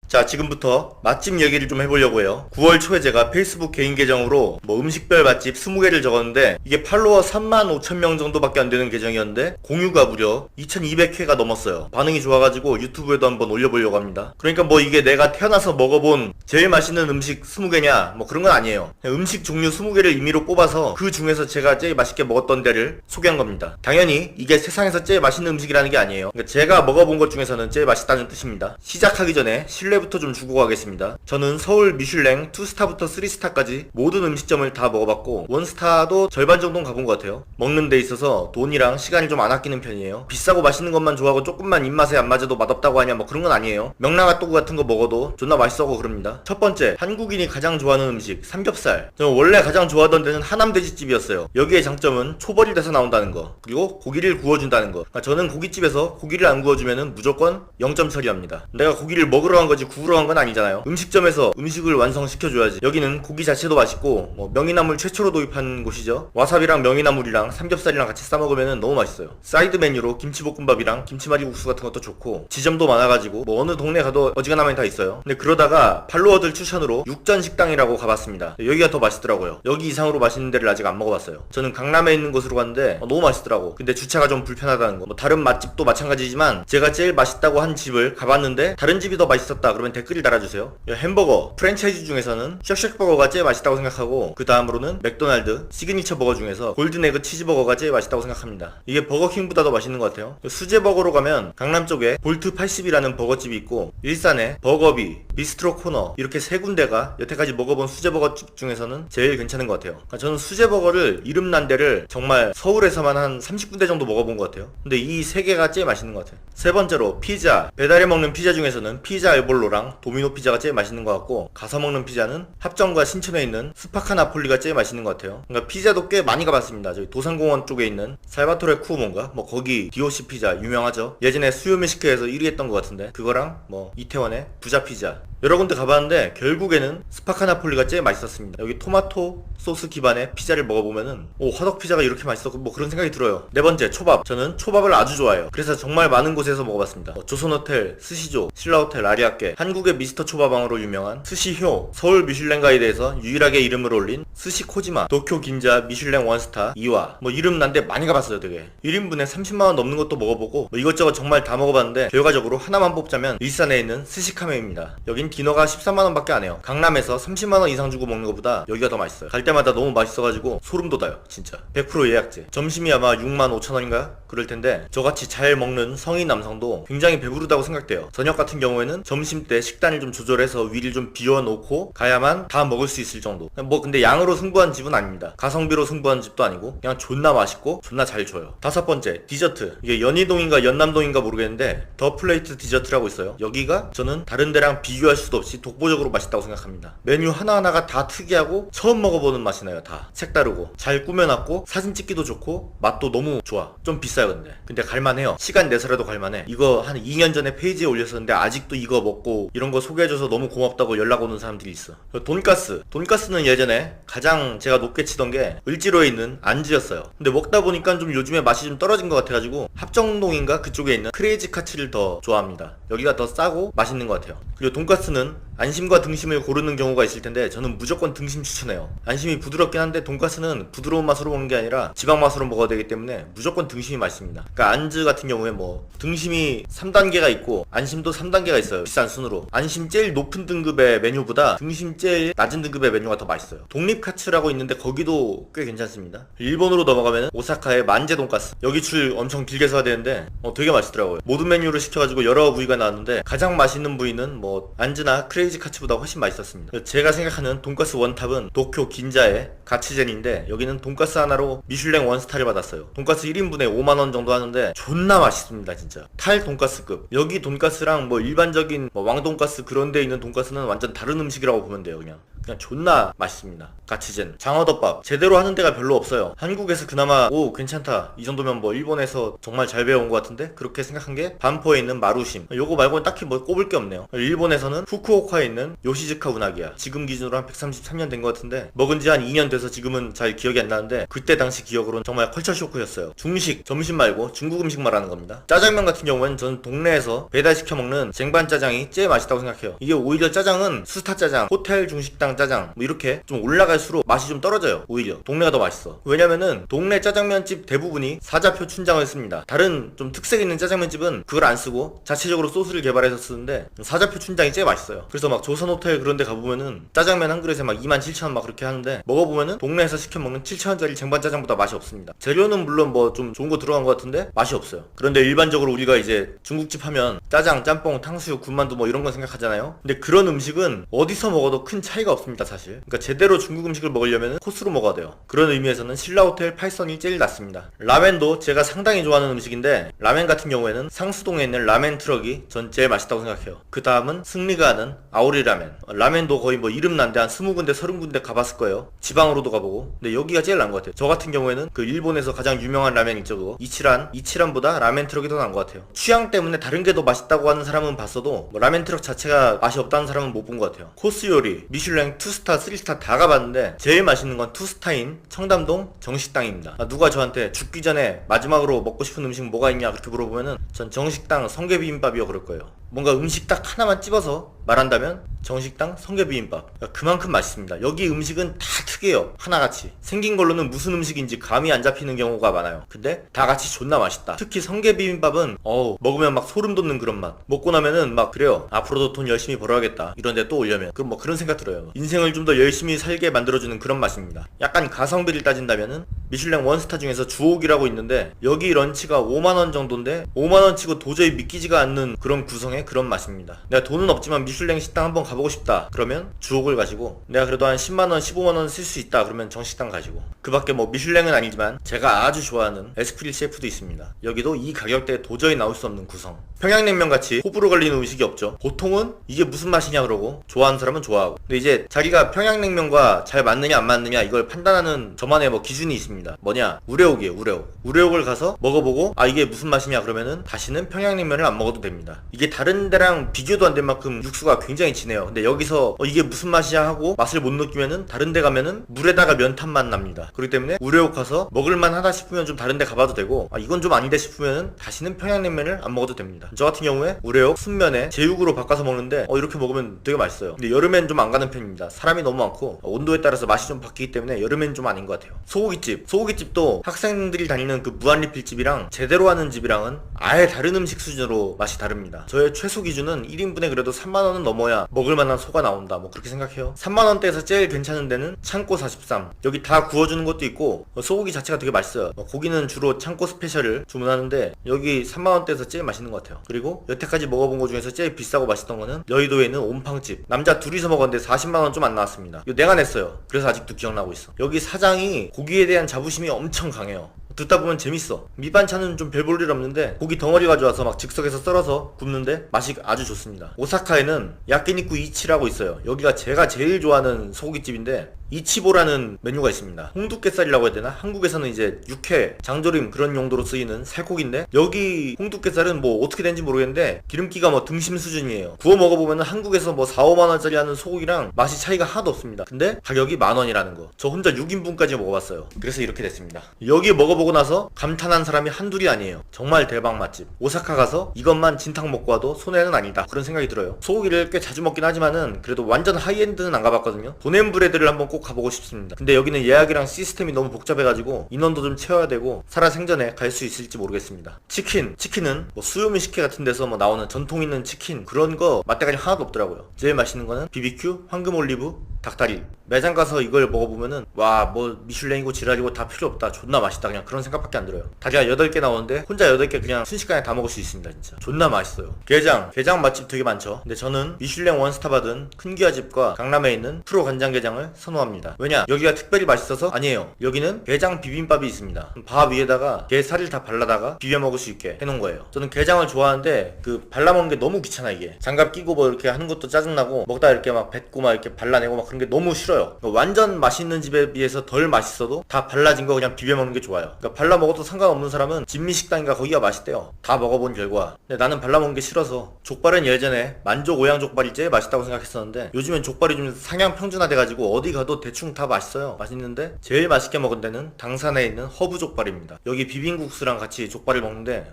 자, 지금부터 맛집 얘기를 좀 해보려고 해요. 9월 초에 제가 페이스북 개인 계정으로 뭐 음식별 맛집 20개를 적었는데 이게 팔로워 35,000명 정도밖에 안 되는 계정이었는데 공유가 무려 2200회가 넘었어요. 반응이 좋아가지고 유튜브에도 한번 올려보려고 합니다. 그러니까 뭐 이게 내가 태어나서 먹어본 제일 맛있는 음식 20개냐 뭐 그런 건 아니에요. 음식 종류 20개를 임의로 뽑아서 그 중에서 제가 제일 맛있게 먹었던 데를 소개한 겁니다. 당연히 이게 세상에서 제일 맛있는 음식이라는 게 아니에요. 그러니까 제가 먹어본 것 중에서는 제일 맛있다는 뜻입니다. 시작하기 전에 신뢰부터 좀 주고 가겠습니다. 저는 서울 미슐랭 2스타부터 3스타까지 모든 음식점을 다 먹어봤고 1스타도 절반 정도는 가본 것 같아요. 먹는 데 있어서 돈이랑 시간을 좀 안 아끼는 편이에요. 비싸고 맛있는 것만 좋아하고 조금만 입맛에 안 맞아도 맛없다고 하냐 뭐 그런 건 아니에요. 명랑핫도그 같은 거 먹어도 존나 맛있어고 그럽니다. 첫 번째, 한국인이 가장 좋아하는 음식 삼겹살. 저는 원래 가장 좋아하던 데는 하남돼지집이었어요. 여기의 장점은 초벌이 돼서 나온다는 거, 그리고 고기를 구워준다는 거. 저는 고깃집에서 고기를 안 구워주면은 무조건 0점 처리합니다. 내가 고기를 먹으러 간 거지 아주 구부러운 건 아니잖아요. 음식점에서 음식을 완성시켜줘야지. 여기는 고기 자체도 맛있고 뭐 명이나물 최초로 도입한 곳이죠. 와사비랑 명이나물이랑 삼겹살이랑 같이 싸먹으면 너무 맛있어요. 사이드 메뉴로 김치볶음밥이랑 김치말이국수 같은 것도 좋고 지점도 많아가지고 뭐 어느 동네 가도 어지간하면 다 있어요. 근데 그러다가 팔로워들 추천으로 육전식당이라고 가봤습니다. 여기가 더 맛있더라고요. 여기 이상으로 맛있는 데를 아직 안 먹어봤어요. 저는 강남에 있는 곳으로 갔는데 너무 맛있더라고. 근데 주차가 좀 불편하다는 거. 뭐 다른 맛집도 마찬가지지만 제가 제일 맛있다고 한 집을 가봤는데 다른 집이 더 맛있었다 그러면 댓글을 달아주세요. 햄버거 프랜차이즈 중에서는 쉑쉑버거가 제일 맛있다고 생각하고 그 다음으로는 맥도날드 시그니처 버거 중에서 골든에그 치즈버거가 제일 맛있다고 생각합니다. 이게 버거킹보다 더 맛있는 것 같아요. 수제버거로 가면 강남 쪽에 볼트 80이라는 버거집이 있고 일산에 버거비, 비스트로 코너 이렇게 세 군데가 여태까지 먹어본 수제버거집 중에서는 제일 괜찮은 것 같아요. 그러니까 저는 수제버거를 이름난 데를 정말 서울에서만 한 30군데 정도 먹어본 것 같아요. 근데 이 세 개가 제일 맛있는 것 같아요. 세 번째로 피자. 배달해 먹는 피자 중에서는 피자 알볼로랑 도미노 피자가 제일 맛있는 것 같고 가서 먹는 피자는 합정과 신촌에 있는 스파카 나폴리가 제일 맛있는 것 같아요. 그러니까 피자도 꽤 많이 가봤습니다. 저기 도산공원 쪽에 있는 살바토레 쿠오몬가 뭐 거기 DOC 피자 유명하죠. 예전에 수요미식회에서 1위 했던 것 같은데 그거랑 뭐 이태원의 부자 피자 여러 군데 가봤는데 결국에는 스파카 나폴리가 제일 맛있었습니다. 여기 토마토 소스 기반의 피자를 먹어보면은 화덕 피자가 이렇게 맛있었고 뭐 그런 생각이 들어요. 네 번째 초밥. 저는 초밥을 아주 좋아해요. 그래서 정말 많은 곳에서 먹어봤습니다. 조선호텔, 스시조, 신라호텔, 아리아케, 한국의 미스터 초밥왕으로 유명한 스시효, 서울 미슐랭 가이드에서 유일하게 이름을 올린 스시코지마, 도쿄 긴자 미슐랭 원스타, 이와 뭐 이름 난데 많이 가봤어요. 되게 1인분에 30만원 넘는 것도 먹어보고 뭐 이것저것 정말 다 먹어봤는데 결과적으로 하나만 뽑자면 일산에 있는 스시카메입니다. 여긴 디너가 13만원 밖에 안 해요. 강남에서 30만원 이상 주고 먹는 것보다 여기가 더 맛있어요. 갈 때마다 너무 맛있어가지고 소름 돋아요. 진짜 100% 예약제. 점심이 아마 6만 5천원인가? 그럴 텐데 저같이 잘 먹는 성인 남성도 굉장히 배부르다고 생각돼요. 저녁 같은 경우에는 점심 때 식단을 좀 조절해서 위를 좀 비워놓고 가야만 다 먹을 수 있을 정도. 뭐 근데 양으로 승부한 집은 아닙니다. 가성비로 승부한 집도 아니고 그냥 존나 맛있고 존나 잘 줘요. 다섯 번째 디저트. 이게 연희동인가 연남동인가 모르겠는데 더 플레이트 디저트라고 있어요. 여기가 저는 다른 데랑 비교할 수도 없이 독보적으로 맛있다고 생각합니다. 메뉴 하나하나가 다 특이하고 처음 먹어보는 맛이 나요. 다 색다르고 잘 꾸며놨고 사진 찍기도 좋고 맛도 너무 좋아. 좀 비싸요. 근데 갈만해요. 시간 내서라도 갈만해. 이거 한 2년 전에 페이지에 올렸었는데 아직도 이거 먹고 이런 거 소개해줘서 너무 고맙다고 연락 오는 사람들이 있어. 돈가스. 돈가스는 예전에 가장 제가 높게 치던 게 을지로에 있는 안즈였어요. 근데 먹다 보니까 좀 요즘에 맛이 좀 떨어진 것 같아가지고 합정동인가 그쪽에 있는 크레이지 카츠를 더 좋아합니다. 여기가 더 싸고 맛있는 것 같아요. 그리고 돈가스는 안심과 등심을 고르는 경우가 있을 텐데 저는 무조건 등심 추천해요. 안심이 부드럽긴 한데 돈가스는 부드러운 맛으로 먹는 게 아니라 지방 맛으로 먹어야 되기 때문에 무조건 등심이 맛있습니다. 그러니까 안즈 같은 경우에 뭐 등심이 3단계가 있고 안심도 3단계가 있어요. 비싼 순으로. 안심 제일 높은 등급의 메뉴보다 등심 제일 낮은 등급의 메뉴가 더 맛있어요. 독립카츠라고 있는데 거기도 꽤 괜찮습니다. 일본으로 넘어가면 오사카의 만제 돈가스. 여기 줄 엄청 길게 서야 되는데 되게 맛있더라고요. 모든 메뉴를 시켜가지고 여러 부위가 나왔는데 가장 맛있는 부위는 뭐 안즈나 크레이지 카츠보다 훨씬 맛있었습니다. 제가 생각하는 돈가스 원탑은 도쿄 긴자의 가츠젠인데 여기는 돈가스 하나로 미슐랭 원스타를 받았어요. 돈가스 1인분에 5만원 정도 하는데 존나 맛있습니다. 진짜 탈 돈가스급. 여기 돈가스랑 뭐 일반적인 뭐 왕돈가스 그런 데 있는 돈가스는 완전 다른 음식이라고 보면 돼요. 그냥 존나 맛있습니다. 가츠젠. 장어덮밥 제대로 하는 데가 별로 없어요. 한국에서 그나마 괜찮다 이 정도면 뭐 일본에서 정말 잘 배워온 것 같은데 그렇게 생각한 게 반포에 있는 마루심. 요거 말고는 딱히 뭐 꼽을 게 없네요. 일본에서는 후쿠오카에 있는 요시즈카 우나기야. 지금 기준으로 한 133년 된 것 같은데 먹은 지 한 2년 돼서 지금은 잘 기억이 안 나는데 그때 당시 기억으로는 정말 컬처 쇼크였어요. 중식, 점심 말고 중국 음식 말하는 겁니다. 짜장면 같은 경우에는 저는 동네에서 배달시켜 먹는 쟁반 짜장이 제일 맛있다고 생각해요. 이게 오히려 짜장은 수스타 짜장, 호텔 중식당 짜장 뭐 이렇게 좀 올라갈수록 맛이 좀 떨어져요. 오히려 동네가 더 맛있어. 왜냐면은 동네 짜장면집 대부분이 사자표 춘장을 씁니다. 다른 좀 특색 있는 짜장면집은 그걸 안 쓰고 자체적으로 소스를 개발해서 쓰는데 사자표 춘장이 제일 맛있어요. 그래서 막 조선호텔 그런 데 가보면은 짜장면 한 그릇에 막 27,000원 막 그렇게 하는데 먹어보면은 동네에서 시켜 먹는 7,000원짜리 쟁반 짜장보다 맛이 없습니다. 재료는 물론 뭐 좀 좋은 거 들어간 것 같은데 맛이 없어요. 그런데 일반적으로 우리가 이제 중국집 하면 짜장, 짬뽕, 탕수육, 군만두 뭐 이런 거 생각하잖아요. 근데 그런 음식은 어디서 먹어도 큰 차이가 없습니다. 사실. 그러니까 제대로 중국 음식을 먹으려면 코스로 먹어야 돼요. 그런 의미에서는 신라호텔 8선이 제일 낫습니다. 라멘도 제가 상당히 좋아하는 음식인데 라멘 같은 경우에는 상수동에 있는 라멘 트럭이 전 제일 맛있다고 생각해요. 그 다음은 승리가 흔하지가 않은 아오리 라멘. 라멘도 거의 뭐 이름난데 한 20군데 30군데 가봤을 거예요. 지방으로도 가보고. 근데 여기가 제일 난 것 같아요. 저 같은 경우에는 그 일본에서 가장 유명한 라멘 있죠, 그거. 이치란보다 라멘 트럭이 더 난 것 같아요. 취향 때문에 다른 게 더 맛있다고 하는 사람은 봤어도 뭐 라멘 트럭 자체가 맛이 없다는 사람은 못 본 것 같아요. 코스 요리 미슐랭 2스타 3스타 다 가봤는데 제일 맛있는 건 2스타인 청담동 정식당입니다. 누가 저한테 죽기 전에 마지막으로 먹고 싶은 음식 뭐가 있냐 그렇게 물어보면은 전 정식당 성게비빔밥이요 그럴 거예요. 뭔가 음식 딱 하나만 집어서 말한다면 정식당 성게비빔밥. 그만큼 맛있습니다. 여기 음식은 다 특이해요. 하나같이 생긴 걸로는 무슨 음식인지 감이 안 잡히는 경우가 많아요. 근데 다 같이 존나 맛있다. 특히 성게비빔밥은 먹으면 막 소름 돋는 그런 맛. 먹고 나면은 막 그래요. 앞으로도 돈 열심히 벌어야겠다 이런데 또 오려면 그럼 뭐 그런 생각 들어요. 인생을 좀 더 열심히 살게 만들어주는 그런 맛입니다. 약간 가성비를 따진다면은 미슐랭 원스타 중에서 주옥이라고 있는데 여기 런치가 5만원 정도인데 5만원 치고 도저히 믿기지가 않는 그런 구성의 그런 맛입니다. 내가 돈은 없지만 미슐랭 식당 한번 가보고 싶다 그러면 주옥을 가시고, 내가 그래도 한 10만원 15만원 쓸 수 있다 그러면 정식당 가시고, 그 밖에 뭐 미슐랭은 아니지만 제가 아주 좋아하는 에스프리 셰프도 있습니다. 여기도 이 가격대에 도저히 나올 수 없는 구성. 평양냉면 같이 호불호 걸리는 음식이 없죠. 보통은 이게 무슨 맛이냐 그러고 좋아하는 사람은 좋아하고, 근데 이제 자기가 평양냉면과 잘 맞느냐 안 맞느냐 이걸 판단하는 저만의 뭐 기준이 있습니다. 뭐냐, 우레옥이에요. 우레옥을 가서 먹어보고 이게 무슨 맛이냐 그러면은 다시는 평양냉면을 안 먹어도 됩니다. 이게 다른 데랑 비교도 안 될 만큼 육수가 굉장히 진해요. 근데 여기서 이게 무슨 맛이야 하고 맛을 못 느끼면은 다른 데 가면은 물에다가 면탄 맛 납니다. 그렇기 때문에 우레옥 가서 먹을만 하다 싶으면 좀 다른 데 가봐도 되고, 이건 좀 아니다 싶으면은 다시는 평양냉면을 안 먹어도 됩니다. 저 같은 경우에 우레옥 순면에 제육으로 바꿔서 먹는데 이렇게 먹으면 되게 맛있어요. 근데 여름엔 좀 안 가는 편입니다. 사람이 너무 많고 온도에 따라서 맛이 좀 바뀌기 때문에 여름엔 좀 아닌 것 같아요. 소고기집도 학생들이 다니는 그 무한리필집이랑 제대로 하는 집이랑은 아예 다른 음식 수준으로 맛이 다릅니다. 저의 최소 기준은 1인분에 그래도 3만원은 넘어야 먹을만한 소가 나온다 뭐 그렇게 생각해요. 3만원대에서 제일 괜찮은 데는 창고 43. 여기 다 구워주는 것도 있고 소고기 자체가 되게 맛있어요. 고기는 주로 창고 스페셜을 주문하는데 여기 3만원대에서 제일 맛있는 것 같아요. 그리고 여태까지 먹어본 것 중에서 제일 비싸고 맛있던 거는 여의도에 있는 온팡집. 남자 둘이서 먹었는데 40만원 좀 안 나왔습니다. 이거 내가 냈어요. 그래서 아직도 기억나고 있어. 여기 사장이 고기에 대한 자부심이 엄청 강해요. 듣다 보면 재밌어. 밑반찬은 좀 별 볼 일 없는데 고기 덩어리 가져와서 막 즉석에서 썰어서 굽는데 맛이 아주 좋습니다. 오사카에는 야끼니쿠 이치라고 있어요. 여기가 제가 제일 좋아하는 소고기집인데 이치보라는 메뉴가 있습니다. 홍두깨살이라고 해야 되나? 한국에서는 이제 육회, 장조림 그런 용도로 쓰이는 살코기인데 여기 홍두깨살은 뭐 어떻게 되는지 모르겠는데 기름기가 뭐 등심 수준이에요. 구워 먹어보면 한국에서 뭐 4, 5만원짜리 하는 소고기랑 맛이 차이가 하나도 없습니다. 근데 가격이 만원이라는 거. 저 혼자 6인분까지 먹어봤어요. 그래서 이렇게 됐습니다. 여기 먹어보고 나서 감탄한 사람이 한둘이 아니에요. 정말 대박 맛집. 오사카 가서 이것만 진탕 먹고 와도 손해는 아니다 그런 생각이 들어요. 소고기를 꽤 자주 먹긴 하지만은 그래도 완전 하이엔드는 안 가봤거든요. 보냄브레드를 한번 꼭 가보고 싶습니다. 근데 여기는 예약이랑 시스템이 너무 복잡해가지고 인원도 좀 채워야 되고 살아생전에 갈 수 있을지 모르겠습니다. 치킨은 뭐 수요미 식회 같은 데서 뭐 나오는 전통 있는 치킨 그런 거 맛대가리 하나도 없더라고요. 제일 맛있는 거는 BBQ, 황금 올리브, 닭다리. 매장 가서 이걸 먹어보면은 와 뭐 미슐랭이고 지랄이고 다 필요 없다. 존나 맛있다. 그냥 그런 생각밖에 안 들어요. 다리가 8개 나오는데 혼자 8개 그냥 순식간에 다 먹을 수 있습니다. 진짜 존나 맛있어요. 게장 맛집 되게 많죠. 근데 저는 미슐랭 원스타 받은 큰기아집과 강남에 있는 프로 간장게장을 선호합니다. 왜냐? 여기가 특별히 맛있어서? 아니에요. 여기는 게장 비빔밥이 있습니다. 밥 위에다가 게살을 다 발라다가 비벼 먹을 수 있게 해놓은 거예요. 저는 게장을 좋아하는데 그 발라먹는 게 너무 귀찮아. 이게 장갑 끼고 뭐 이렇게 하는 것도 짜증나고 먹다 이렇게 막 뱉고 막 이렇게 발라내고 막 그런 게 너무 싫어요. 완전 맛있는 집에 비해서 덜 맛있어도 다 발라진 거 그냥 비벼 먹는 게 좋아요. 그러니까 발라 먹어도 상관없는 사람은 진미식당인가 거기가 맛있대요. 다 먹어본 결과. 근데 나는 발라 먹는 게 싫어서. 족발은 예전에 만족 오양 족발이 제일 맛있다고 생각했었는데 요즘엔 족발이 좀 상향 평준화 돼가지고 어디 가도 대충 다 맛있어요. 맛있는데 제일 맛있게 먹은 데는 당산에 있는 허브 족발입니다. 여기 비빔국수랑 같이 족발을 먹는데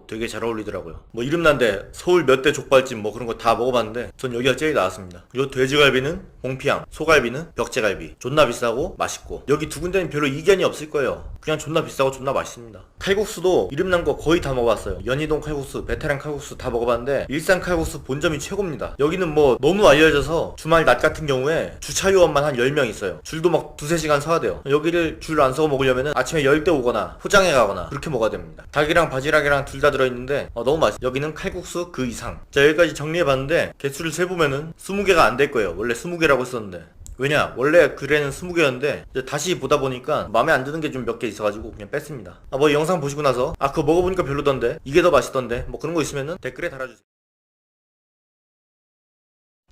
되게 잘 어울리더라고요. 뭐 이름난데 서울 몇 대 족발집 뭐 그런 거 다 먹어봤는데 전 여기가 제일 나았습니다. 요 돼지갈비는 봉피향, 소갈비는 벽제갈비. 존나 비싸고 맛있고 여기 두 군데는 별로 이견이 없을 거예요. 그냥 존나 비싸고 존나 맛있습니다. 칼국수도 이름난 거 거의 다 먹어봤어요. 연희동 칼국수, 베테랑 칼국수 다 먹어봤는데 일산 칼국수 본점이 최고입니다. 여기는 뭐 너무 알려져서 주말 낮 같은 경우에 주차 요원만 한 10명 있어요. 줄도 막 2-3시간 서야 돼요. 여기를 줄 안 서고 먹으려면 아침에 열대 오거나 포장해 가거나 그렇게 먹어야 됩니다. 닭이랑 바지락이랑 둘 다 들어있는데 너무 맛있어요. 여기는 칼국수 그 이상. 자, 여기까지 정리해봤는데 개수를 세보면은 20개가 안 될 거예요. 원래 20개라고 했었는데. 왜냐? 원래 글에는 20개였는데 다시 보다 보니까 마음에 안 드는 게 좀 몇 개 있어가지고 그냥 뺐습니다. 뭐 영상 보시고 나서 그거 먹어보니까 별로던데 이게 더 맛있던데 뭐 그런 거 있으면은 댓글에 달아주세요.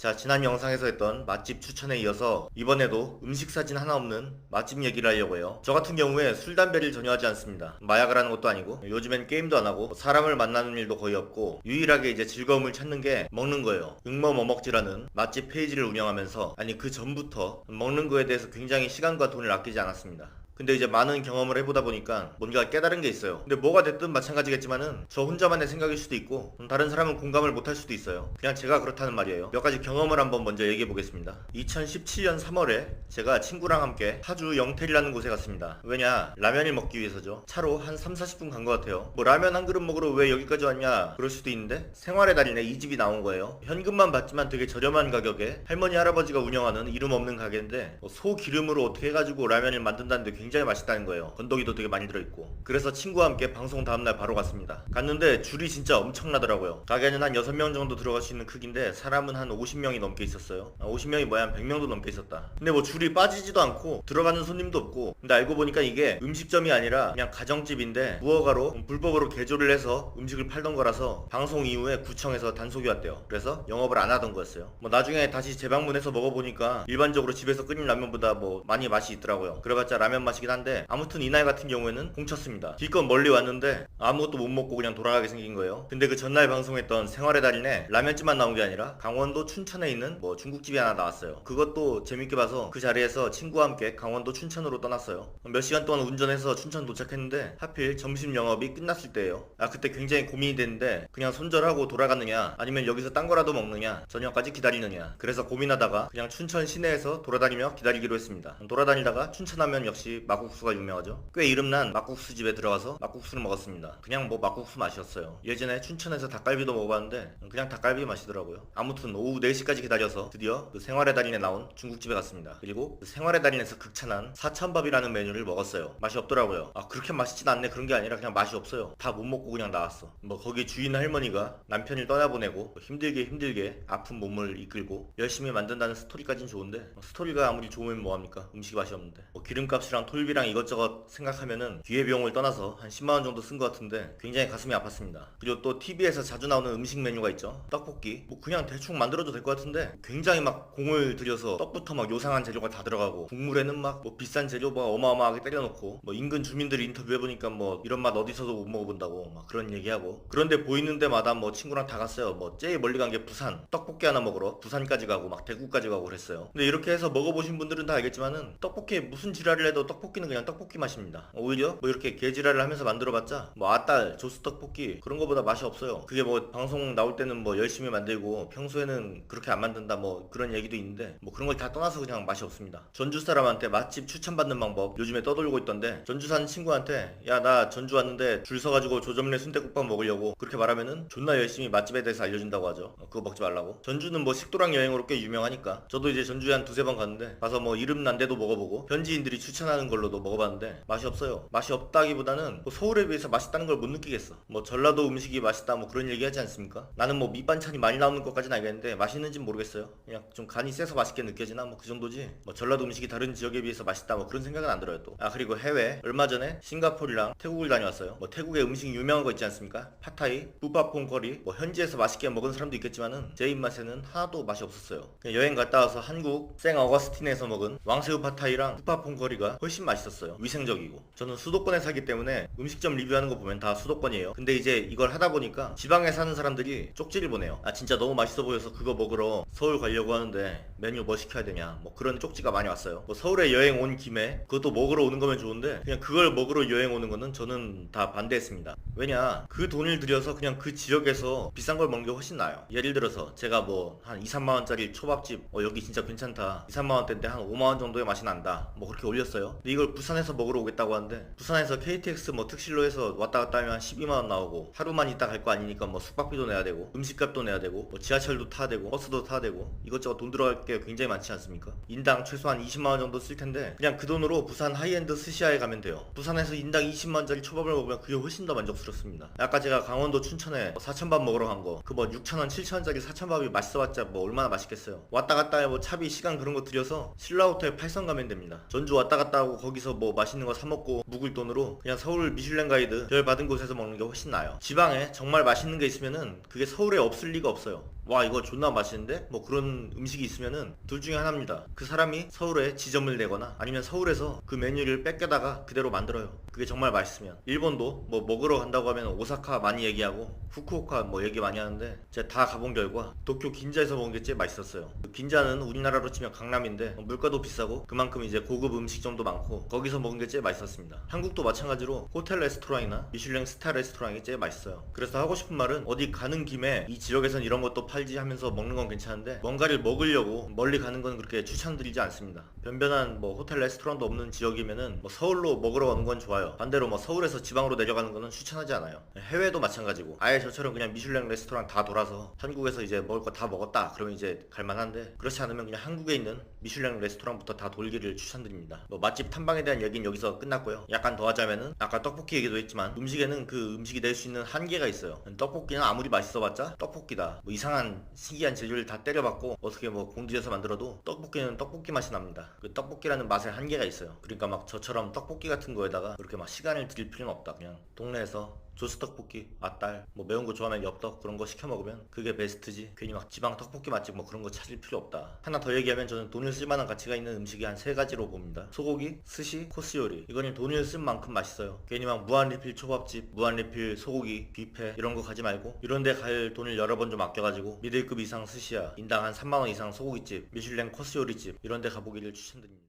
자, 지난 영상에서 했던 맛집 추천에 이어서 이번에도 음식 사진 하나 없는 맛집 얘기를 하려고 해요. 저 같은 경우에 술, 담배를 전혀 하지 않습니다. 마약을 하는 것도 아니고 요즘엔 게임도 안 하고 사람을 만나는 일도 거의 없고 유일하게 이제 즐거움을 찾는 게 먹는 거예요. 응머머먹지라는 맛집 페이지를 운영하면서 아니 그 전부터 먹는 거에 대해서 굉장히 시간과 돈을 아끼지 않았습니다. 근데 이제 많은 경험을 해보다 보니까 뭔가 깨달은 게 있어요. 근데 뭐가 됐든 마찬가지겠지만은 저 혼자만의 생각일 수도 있고 다른 사람은 공감을 못할 수도 있어요. 그냥 제가 그렇다는 말이에요. 몇 가지 경험을 한번 먼저 얘기해 보겠습니다. 2017년 3월에 제가 친구랑 함께 파주 영텔이라는 곳에 갔습니다. 왜냐? 라면을 먹기 위해서죠. 차로 한 3-40분 간 것 같아요. 뭐 라면 한 그릇 먹으러 왜 여기까지 왔냐 그럴 수도 있는데 생활의 달인에 이 집이 나온 거예요. 현금만 받지만 되게 저렴한 가격에 할머니 할아버지가 운영하는 이름 없는 가게인데 소 기름으로 어떻게 해가지고 라면을 만든다는데 굉장히 맛있다는 거예요. 건더기도 되게 많이 들어있고. 그래서 친구와 함께 방송 다음날 바로 갔습니다. 갔는데 줄이 진짜 엄청나더라고요. 가게는 한 6명 정도 들어갈 수 있는 크기인데 사람은 한 50명이 넘게 있었어요. 50명이 뭐야 한 100명도 넘게 있었다. 근데 뭐 줄이 빠지지도 않고 들어가는 손님도 없고. 근데 알고 보니까 이게 음식점이 아니라 그냥 가정집인데 무허가로 불법으로 개조를 해서 음식을 팔던 거라서 방송 이후에 구청에서 단속이 왔대요. 그래서 영업을 안 하던 거였어요. 뭐 나중에 다시 재방문해서 먹어보니까 일반적으로 집에서 끓인 라면보다 뭐 많이 맛이 있더라고요. 그래봤자 라면 맛이긴 한데 아무튼 이날 같은 경우에는 공쳤습니다. 기껏 멀리 왔는데 아무것도 못 먹고 그냥 돌아가게 생긴 거예요. 근데 그 전날 방송했던 생활의 달인에 라면집만 나온 게 아니라 강원도 춘천에 있는 뭐 중국집이 하나 나왔어요. 그것도 재밌게 봐서 그 자리에서 친구와 함께 강원도 춘천으로 떠났어요. 몇 시간 동안 운전해서 춘천 도착했는데 하필 점심 영업이 끝났을 때예요. 그때 굉장히 고민이 됐는데 그냥 손절하고 돌아가느냐 아니면 여기서 딴 거라도 먹느냐 저녁까지 기다리느냐. 그래서 고민하다가 그냥 춘천 시내에서 돌아다니며 기다리기로 했습니다. 돌아다니다가 춘천하면 역시 막국수가 유명하죠. 꽤 이름난 막국수 집에 들어가서 막국수를 먹었습니다. 그냥 뭐 막국수 맛이었어요. 예전에 춘천에서 닭갈비도 먹어봤는데 그냥 닭갈비 맛이더라고요. 아무튼 오후 4시까지 기다려서 드디어 그 생활의 달인에 나온 중국집에 갔습니다. 그리고 그 생활의 달인에서 극찬한 사천밥이라는 메뉴를 먹었어요. 맛이 없더라고요. 그렇게 맛있진 않네 그런 게 아니라 그냥 맛이 없어요. 다 못 먹고 그냥 나왔어. 뭐 거기 주인 할머니가 남편을 떠나보내고 힘들게 아픈 몸을 이끌고 열심히 만든다는 스토리까진 좋은데 스토리가 아무리 좋으면 뭐합니까? 음식이 맛이 없는데 기름값이랑 톨비랑 이것저것 생각하면은 기회비용을 떠나서 한 10만원 정도 쓴 것 같은데 굉장히 가슴이 아팠습니다. 그리고 또 TV에서 자주 나오는 음식 메뉴가 있죠. 떡볶이. 뭐 그냥 대충 만들어도 될 것 같은데 굉장히 막 공을 들여서 떡부터 막 요상한 재료가 다 들어가고 국물에는 막 뭐 비싼 재료 막 어마어마하게 때려놓고 뭐 인근 주민들이 인터뷰해보니까 뭐 이런 맛 어디서도 못 먹어본다고 막 그런 얘기하고. 그런데 보이는 데마다 뭐 친구랑 다 갔어요. 뭐 제일 멀리 간 게 부산 떡볶이 하나 먹으러 부산까지 가고 막 대구까지 가고 그랬어요. 근데 이렇게 해서 먹어보신 분들은 다 알겠지만은 떡볶이에 무슨 지랄을 해도 떡볶이는 그냥 떡볶이 맛입니다. 오히려 뭐 이렇게 개지랄을 하면서 만들어봤자 뭐 아딸 조스 떡볶이 그런 거보다 맛이 없어요. 그게 뭐 방송 나올 때는 뭐 열심히 만들고 평소에는 그렇게 안 만든다 뭐 그런 얘기도 있는데 뭐 그런 걸 다 떠나서 그냥 맛이 없습니다. 전주 사람한테 맛집 추천받는 방법 요즘에 떠돌고 있던데 전주 사는 친구한테 야 나 전주 왔는데 줄 서가지고 조점래 순댓국밥 먹으려고 그렇게 말하면은 존나 열심히 맛집에 대해서 알려준다고 하죠. 그거 먹지 말라고. 전주는 뭐 식도락 여행으로 꽤 유명하니까 저도 이제 전주에 한 2-3번 갔는데 가서 뭐 이름 난 데도 먹어보고 현지인들이 추천하는 걸로도 먹어봤는데 맛이 없어요. 맛이 없다기보다는 뭐 서울에 비해서 맛있다는 걸 못 느끼겠어. 뭐 전라도 음식이 맛있다 뭐 그런 얘기 하지 않습니까? 나는 뭐 밑반찬이 많이 나오는 것까지는 알겠는데 맛있는진 모르겠어요. 그냥 좀 간이 세서 맛있게 느껴지나 뭐 그 정도지. 뭐 전라도 음식이 다른 지역에 비해서 맛있다 뭐 그런 생각은 안 들어요 또. 그리고 해외 얼마 전에 싱가포르랑 태국을 다녀왔어요. 뭐 태국의 음식 유명한 거 있지 않습니까? 팟타이, 뿌파퐁 커리. 뭐 현지에서 맛있게 먹은 사람도 있겠지만은 제 입맛에는 하나도 맛이 없었어요. 그냥 여행 갔다 와서 한국 생 어거스틴에서 먹은 왕새우 팟타이랑 뿌파퐁 커리가 훨씬 맛있었어요. 위생적이고. 저는 수도권에 살기 때문에 음식점 리뷰하는 거 보면 다 수도권이에요. 근데 이제 이걸 하다 보니까 지방에 사는 사람들이 쪽지를 보내요. 진짜 너무 맛있어 보여서 그거 먹으러 서울 가려고 하는데 메뉴 뭐 시켜야 되냐 뭐 그런 쪽지가 많이 왔어요. 뭐 서울에 여행 온 김에 그것도 먹으러 오는 거면 좋은데 그냥 그걸 먹으러 여행 오는 거는 저는 다 반대했습니다. 왜냐 그 돈을 들여서 그냥 그 지역에서 비싼 걸 먹는 게 훨씬 나아요. 예를 들어서 제가 뭐 한 2-3만원짜리 초밥집 여기 진짜 괜찮다 2-3만원대인데 한 5만원 정도의 맛이 난다 뭐 그렇게 올렸어요. 근데 이걸 부산에서 먹으러 오겠다고 하는데 부산에서 KTX 뭐 특실로 해서 왔다 갔다 하면 한 12만원 나오고 하루만 있다 갈 거 아니니까 뭐 숙박비도 내야 되고 음식값도 내야 되고 뭐 지하철도 타야 되고 버스도 타야 되고 이것저것 돈 들어갈 게 굉장히 많지 않습니까? 인당 최소한 20만원 정도 쓸 텐데 그냥 그 돈으로 부산 하이엔드 스시야에 가면 돼요. 부산에서 인당 20만원짜리 초밥을 먹으면 그게 훨씬 더 만족스럽습니다. 아까 제가 강원도 춘천에 사천밥 먹으러 간 거 그 뭐 6,000원 7,000원짜리 사천밥이 맛있어봤자 뭐 얼마나 맛있겠어요. 왔다 갔다 해 뭐 차비 시간 그런 거 들여서 신라호텔 8선 가면 됩니다. 전주 왔다 갔다 하고 거기서 뭐 맛있는 거 사 먹고 묵을 돈으로 그냥 서울 미슐랭 가이드 별 받은 곳에서 먹는 게 훨씬 나아요. 지방에 정말 맛있는 게 있으면은 그게 서울에 없을 리가 없어요. 와 이거 존나 맛있는데? 뭐 그런 음식이 있으면은 둘 중에 하나입니다. 그 사람이 서울에 지점을 내거나 아니면 서울에서 그 메뉴를 뺏겨다가 그대로 만들어요. 그게 정말 맛있으면. 일본도 뭐 먹으러 간다고 하면 오사카 많이 얘기하고 후쿠오카 뭐 얘기 많이 하는데 제가 다 가본 결과 도쿄 긴자에서 먹은 게 제일 맛있었어요. 그 긴자는 우리나라로 치면 강남인데 물가도 비싸고 그만큼 이제 고급 음식점도 많고 거기서 먹은 게 제일 맛있었습니다. 한국도 마찬가지로 호텔 레스토랑이나 미슐랭 스타 레스토랑이 제일 맛있어요. 그래서 하고 싶은 말은 어디 가는 김에 이 지역에선 이런 것도 팔지 하면서 먹는 건 괜찮은데 뭔가를 먹으려고 멀리 가는 건 그렇게 추천드리지 않습니다. 변변한 뭐 호텔 레스토랑도 없는 지역이면은 뭐 서울로 먹으러 가는 건 좋아요. 반대로 뭐 서울에서 지방으로 내려가는 거는 추천하지 않아요. 해외도 마찬가지고 아예 저처럼 그냥 미슐랭 레스토랑 다 돌아서 한국에서 이제 먹을 거 다 먹었다 그러면 이제 갈만한데 그렇지 않으면 그냥 한국에 있는 미슐랭 레스토랑부터 다 돌기를 추천드립니다. 뭐 맛집 탐방에 대한 얘기는 여기서 끝났고요. 약간 더 하자면은 아까 떡볶이 얘기도 했지만 음식에는 그 음식이 낼 수 있는 한계가 있어요. 떡볶이는 아무리 맛있어봤자 떡볶이다. 뭐 이상한 신기한 재료를 다 때려박고 어떻게 뭐 공들여서 만들어도 떡볶이는 떡볶이 맛이 납니다. 그 떡볶이라는 맛에 한계가 있어요. 그러니까 막 저처럼 떡볶이 같은 거에다가 그렇게 막 시간을 들일 필요는 없다. 그냥 동네에서 조스 떡볶이, 아딸, 뭐 매운 거 좋아하면 엽떡 그런 거 시켜 먹으면 그게 베스트지. 괜히 막 지방 떡볶이 맛집 뭐 그런 거 찾을 필요 없다. 하나 더 얘기하면 저는 돈을 쓸 만한 가치가 있는 음식이 한 3가지로 봅니다. 소고기, 스시, 코스 요리. 이거는 돈을 쓴 만큼 맛있어요. 괜히 막 무한리필 초밥집, 무한리필 소고기, 뷔페 이런 거 가지 말고 이런 데 갈 돈을 여러 번 좀 아껴가지고 미들급 이상 스시야, 인당 한 3만원 이상 소고기집, 미슐랭 코스 요리집 이런 데 가보기를 추천드립니다.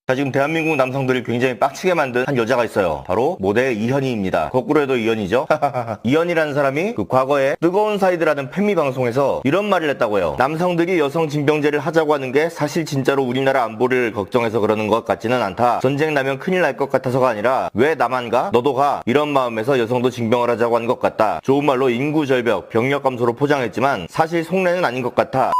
자, 지금 대한민국 남성들을 굉장히 빡치게 만든 한 여자가 있어요. 바로 모델 이현희입니다. 거꾸로 해도 이현이죠. 이현이라는 사람이 그 과거에 뜨거운 사이드라는 팬미 방송에서 이런 말을 했다고 해요. 남성들이 여성 징병제를 하자고 하는 게 사실 진짜로 우리나라 안보를 걱정해서 그러는 것 같지는 않다. 전쟁 나면 큰일 날 것 같아서가 아니라 왜 나만 가? 너도 가? 이런 마음에서 여성도 징병을 하자고 하는 것 같다. 좋은 말로 인구 절벽, 병력 감소로 포장했지만 사실 속내는 아닌 것 같아.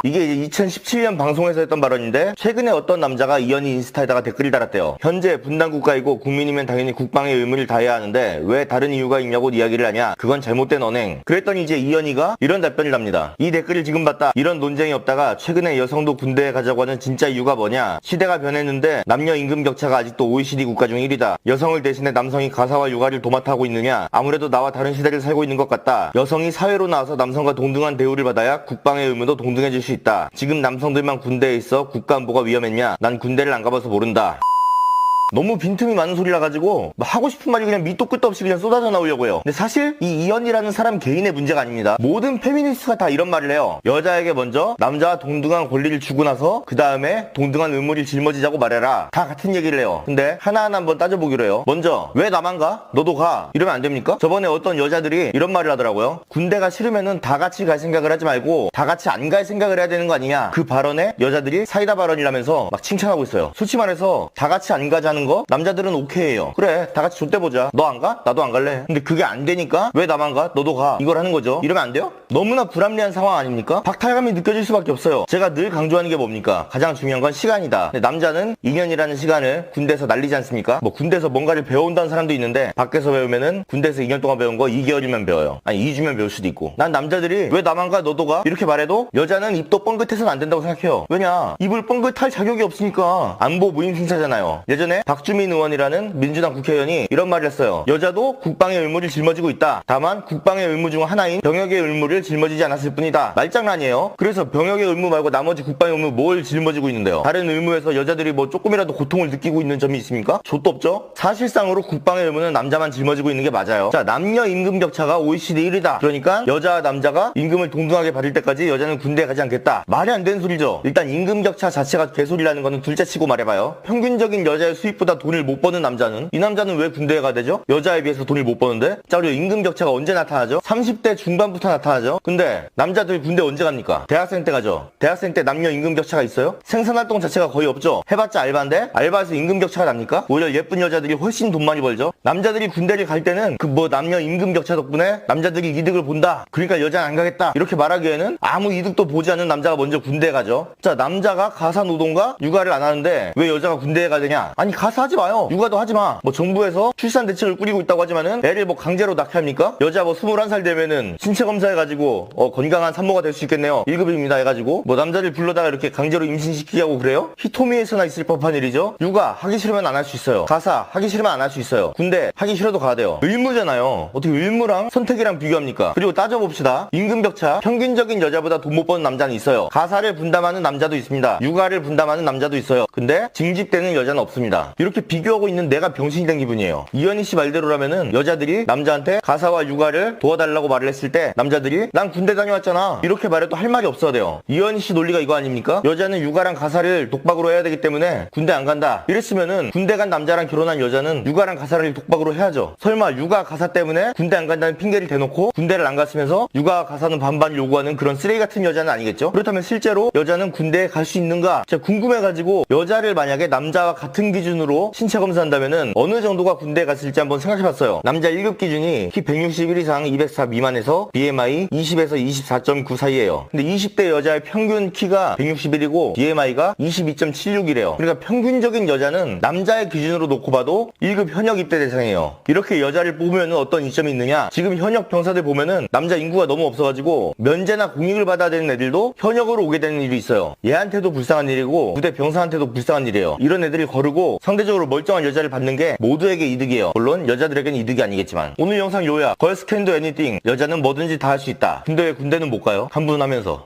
이게 이제 2017년 방송에서 했던 발언인데 최근에 어떤 남자가 이현희 인스타에다가 댓글을 달았대요. 현재 분단 국가이고 국민이면 당연히 국방의 의무를 다해야 하는데 왜 다른 이유가 있냐고 이야기를 하냐. 그건 잘못된 언행. 그랬더니 이제 이현희가 이런 답변을 합니다. 이 댓글을 지금 봤다. 이런 논쟁이 없다가 최근에 여성도 군대에 가자고 하는 진짜 이유가 뭐냐. 시대가 변했는데 남녀 임금 격차가 아직도 OECD 국가 중 1위다. 여성을 대신해 남성이 가사와 육아를 도맡아 하고 있느냐. 아무래도 나와 다른 시대를 살고 있는 것 같다. 여성이 사회로 나와서 남성과 동등한 대우를 받아야 국방의 의무도 동등해질 수 있다. 지금 남성들만 군대에 있어 국가안보가 위험했냐? 난 군대를 안 가봐서 모른다. 너무 빈틈이 많은 소리라 가지고 하고 싶은 말이 그냥 밑도 끝도 없이 그냥 쏟아져 나오려고 해요. 근데 사실 이 이현이라는 사람 개인의 문제가 아닙니다. 모든 페미니스트가 다 이런 말을 해요. 여자에게 먼저 남자와 동등한 권리를 주고 나서 그 다음에 동등한 의무를 짊어지자고 말해라. 다 같은 얘기를 해요. 근데 하나하나 한번 따져보기로 해요. 먼저 왜 나만 가? 너도 가. 이러면 안 됩니까? 저번에 어떤 여자들이 이런 말을 하더라고요. 군대가 싫으면은 다 같이 갈 생각을 하지 말고 다 같이 안 갈 생각을 해야 되는 거 아니냐. 그 발언에 여자들이 사이다 발언이라면서 막 칭찬하고 있어요. 솔직히 말해서 다 같이 안 가자는 거 남자들은 오케이예요. 그래 다 같이 좆대보자. 너 안 가? 나도 안 갈래. 근데 그게 안 되니까 왜 나만 가? 너도 가. 이걸 하는 거죠. 이러면 안 돼요? 너무나 불합리한 상황 아닙니까? 박탈감이 느껴질 수밖에 없어요. 제가 늘 강조하는 게 뭡니까? 가장 중요한 건 시간이다. 근데 남자는 2년이라는 시간을 군대에서 날리지 않습니까? 뭐 군대에서 뭔가를 배워온다는 사람도 있는데 밖에서 배우면은 군대에서 2년 동안 배운 거 2개월이면 배워요. 아니 2주면 배울 수도 있고. 난 남자들이 왜 나만 가? 너도 가? 이렇게 말해도 여자는 입도 뻥긋해서는 안 된다고 생각해요. 왜냐? 입을 뻥긋할 자격이 없으니까. 안보 무임승차잖아요. 예전에 박주민 의원이라는 민주당 국회의원이 이런 말을 했어요. 여자도 국방의 의무를 짊어지고 있다. 다만 국방의 의무 중 하나인 병역의 의무를 짊어지지 않았을 뿐이다. 말장난이에요. 그래서 병역의 의무 말고 나머지 국방의 의무 뭘 짊어지고 있는데요? 다른 의무에서 여자들이 뭐 조금이라도 고통을 느끼고 있는 점이 있습니까? 좆도 없죠? 사실상으로 국방의 의무는 남자만 짊어지고 있는 게 맞아요. 자, 남녀 임금 격차가 OECD 1위다. 그러니까 여자와 남자가 임금을 동등하게 받을 때까지 여자는 군대에 가지 않겠다. 말이 안 되는 소리죠. 일단 임금 격차 자체가 개소리라는 거는 둘째치고 말해봐요. 평균적인 여자의 수입보다 돈을 못 버는 남자는 이 남자는 왜 군대에 가야 되죠? 여자에 비해서 돈을 못 버는데? 자, 그리고 임금 격차가 언제 나타나죠? 30대 중반부터 나타나죠. 근데 남자들 군대 언제 갑니까? 대학생 때 가죠. 대학생 때 남녀 임금 격차가 있어요? 생산활동 자체가 거의 없죠. 해봤자 알바인데 알바에서 임금 격차가 납니까? 오히려 예쁜 여자들이 훨씬 돈 많이 벌죠. 남자들이 군대를 갈 때는 그 뭐 남녀 임금 격차 덕분에 남자들이 이득을 본다. 그러니까 여자는 안 가겠다. 이렇게 말하기에는 아무 이득도 보지 않는 남자가 먼저 군대에 가죠. 자, 남자가 가사 노동과 육아를 안 하는데 왜 여자가 군대에 가야 되냐? 아니 가사 하지 마요. 육아도 하지 마. 뭐 정부에서 출산 대책을 꾸리고 있다고 하지만은 애를 뭐 강제로 낳게 합니까? 여자 뭐 21살 되면은 신체 검사해가지고 건강한 산모가 될 수 있겠네요. 1급입니다 해가지고 뭐 남자를 불러다가 이렇게 강제로 임신시키게 하고 그래요? 히토미에서나 있을 법한 일이죠. 육아 하기 싫으면 안 할 수 있어요. 가사 하기 싫으면 안 할 수 있어요. 군대 하기 싫어도 가야 돼요. 의무잖아요. 어떻게 의무랑 선택이랑 비교합니까? 그리고 따져봅시다. 임금격차. 평균적인 여자보다 돈 못 버는 남자는 있어요. 가사를 분담하는 남자도 있습니다. 육아를 분담하는 남자도 있어요. 근데 징집되는 여자는 없습니다. 이렇게 비교하고 있는 내가 병신이 된 기분이에요. 이현희 씨 말대로라면은 여자들이 남자한테 가사와 육아를 도와달라고 말을 했을 때 남자들이 난 군대 다녀왔잖아 이렇게 말해도 할 말이 없어야 돼요. 이현희 씨 논리가 이거 아닙니까? 여자는 육아랑 가사를 독박으로 해야 되기 때문에 군대 안 간다 이랬으면은 군대 간 남자랑 결혼한 여자는 육아랑 가사를 독박으로 해야죠. 설마 육아 가사 때문에 군대 안 간다는 핑계를 대놓고 군대를 안 갔으면서 육아 가사는 반반 요구하는 그런 쓰레기 같은 여자는 아니겠죠? 그렇다면 실제로 여자는 군대에 갈 수 있는가? 제가 궁금해가지고 여자를 만약에 남자와 같은 기준으로 신체 검사한다면은 어느 정도가 군대에 갔을지 한번 생각해봤어요. 남자 1급 기준이 키 161 이상 204 미만에서 BMI 20에서 24.9 사이에요. 근데 20대 여자의 평균 키가 161이고 BMI가 22.76이래요. 그러니까 평균적인 여자는 남자의 기준으로 놓고 봐도 1급 현역 입대 대상이에요. 이렇게 여자를 뽑으면 어떤 이점이 있느냐? 지금 현역 병사들 보면은 남자 인구가 너무 없어가지고 면제나 공익을 받아야 되는 애들도 현역으로 오게 되는 일이 있어요. 얘한테도 불쌍한 일이고 부대 병사한테도 불쌍한 일이에요. 이런 애들이 거르고 상대적으로 멀쩡한 여자를 받는 게 모두에게 이득이에요. 물론 여자들에게는 이득이 아니겠지만. 오늘 영상 요약. 걸스 캔 도 애니띵. 여자는 뭐든지 다 할 수 있다. 근데 왜 군대는 못 가요? 한분하면서.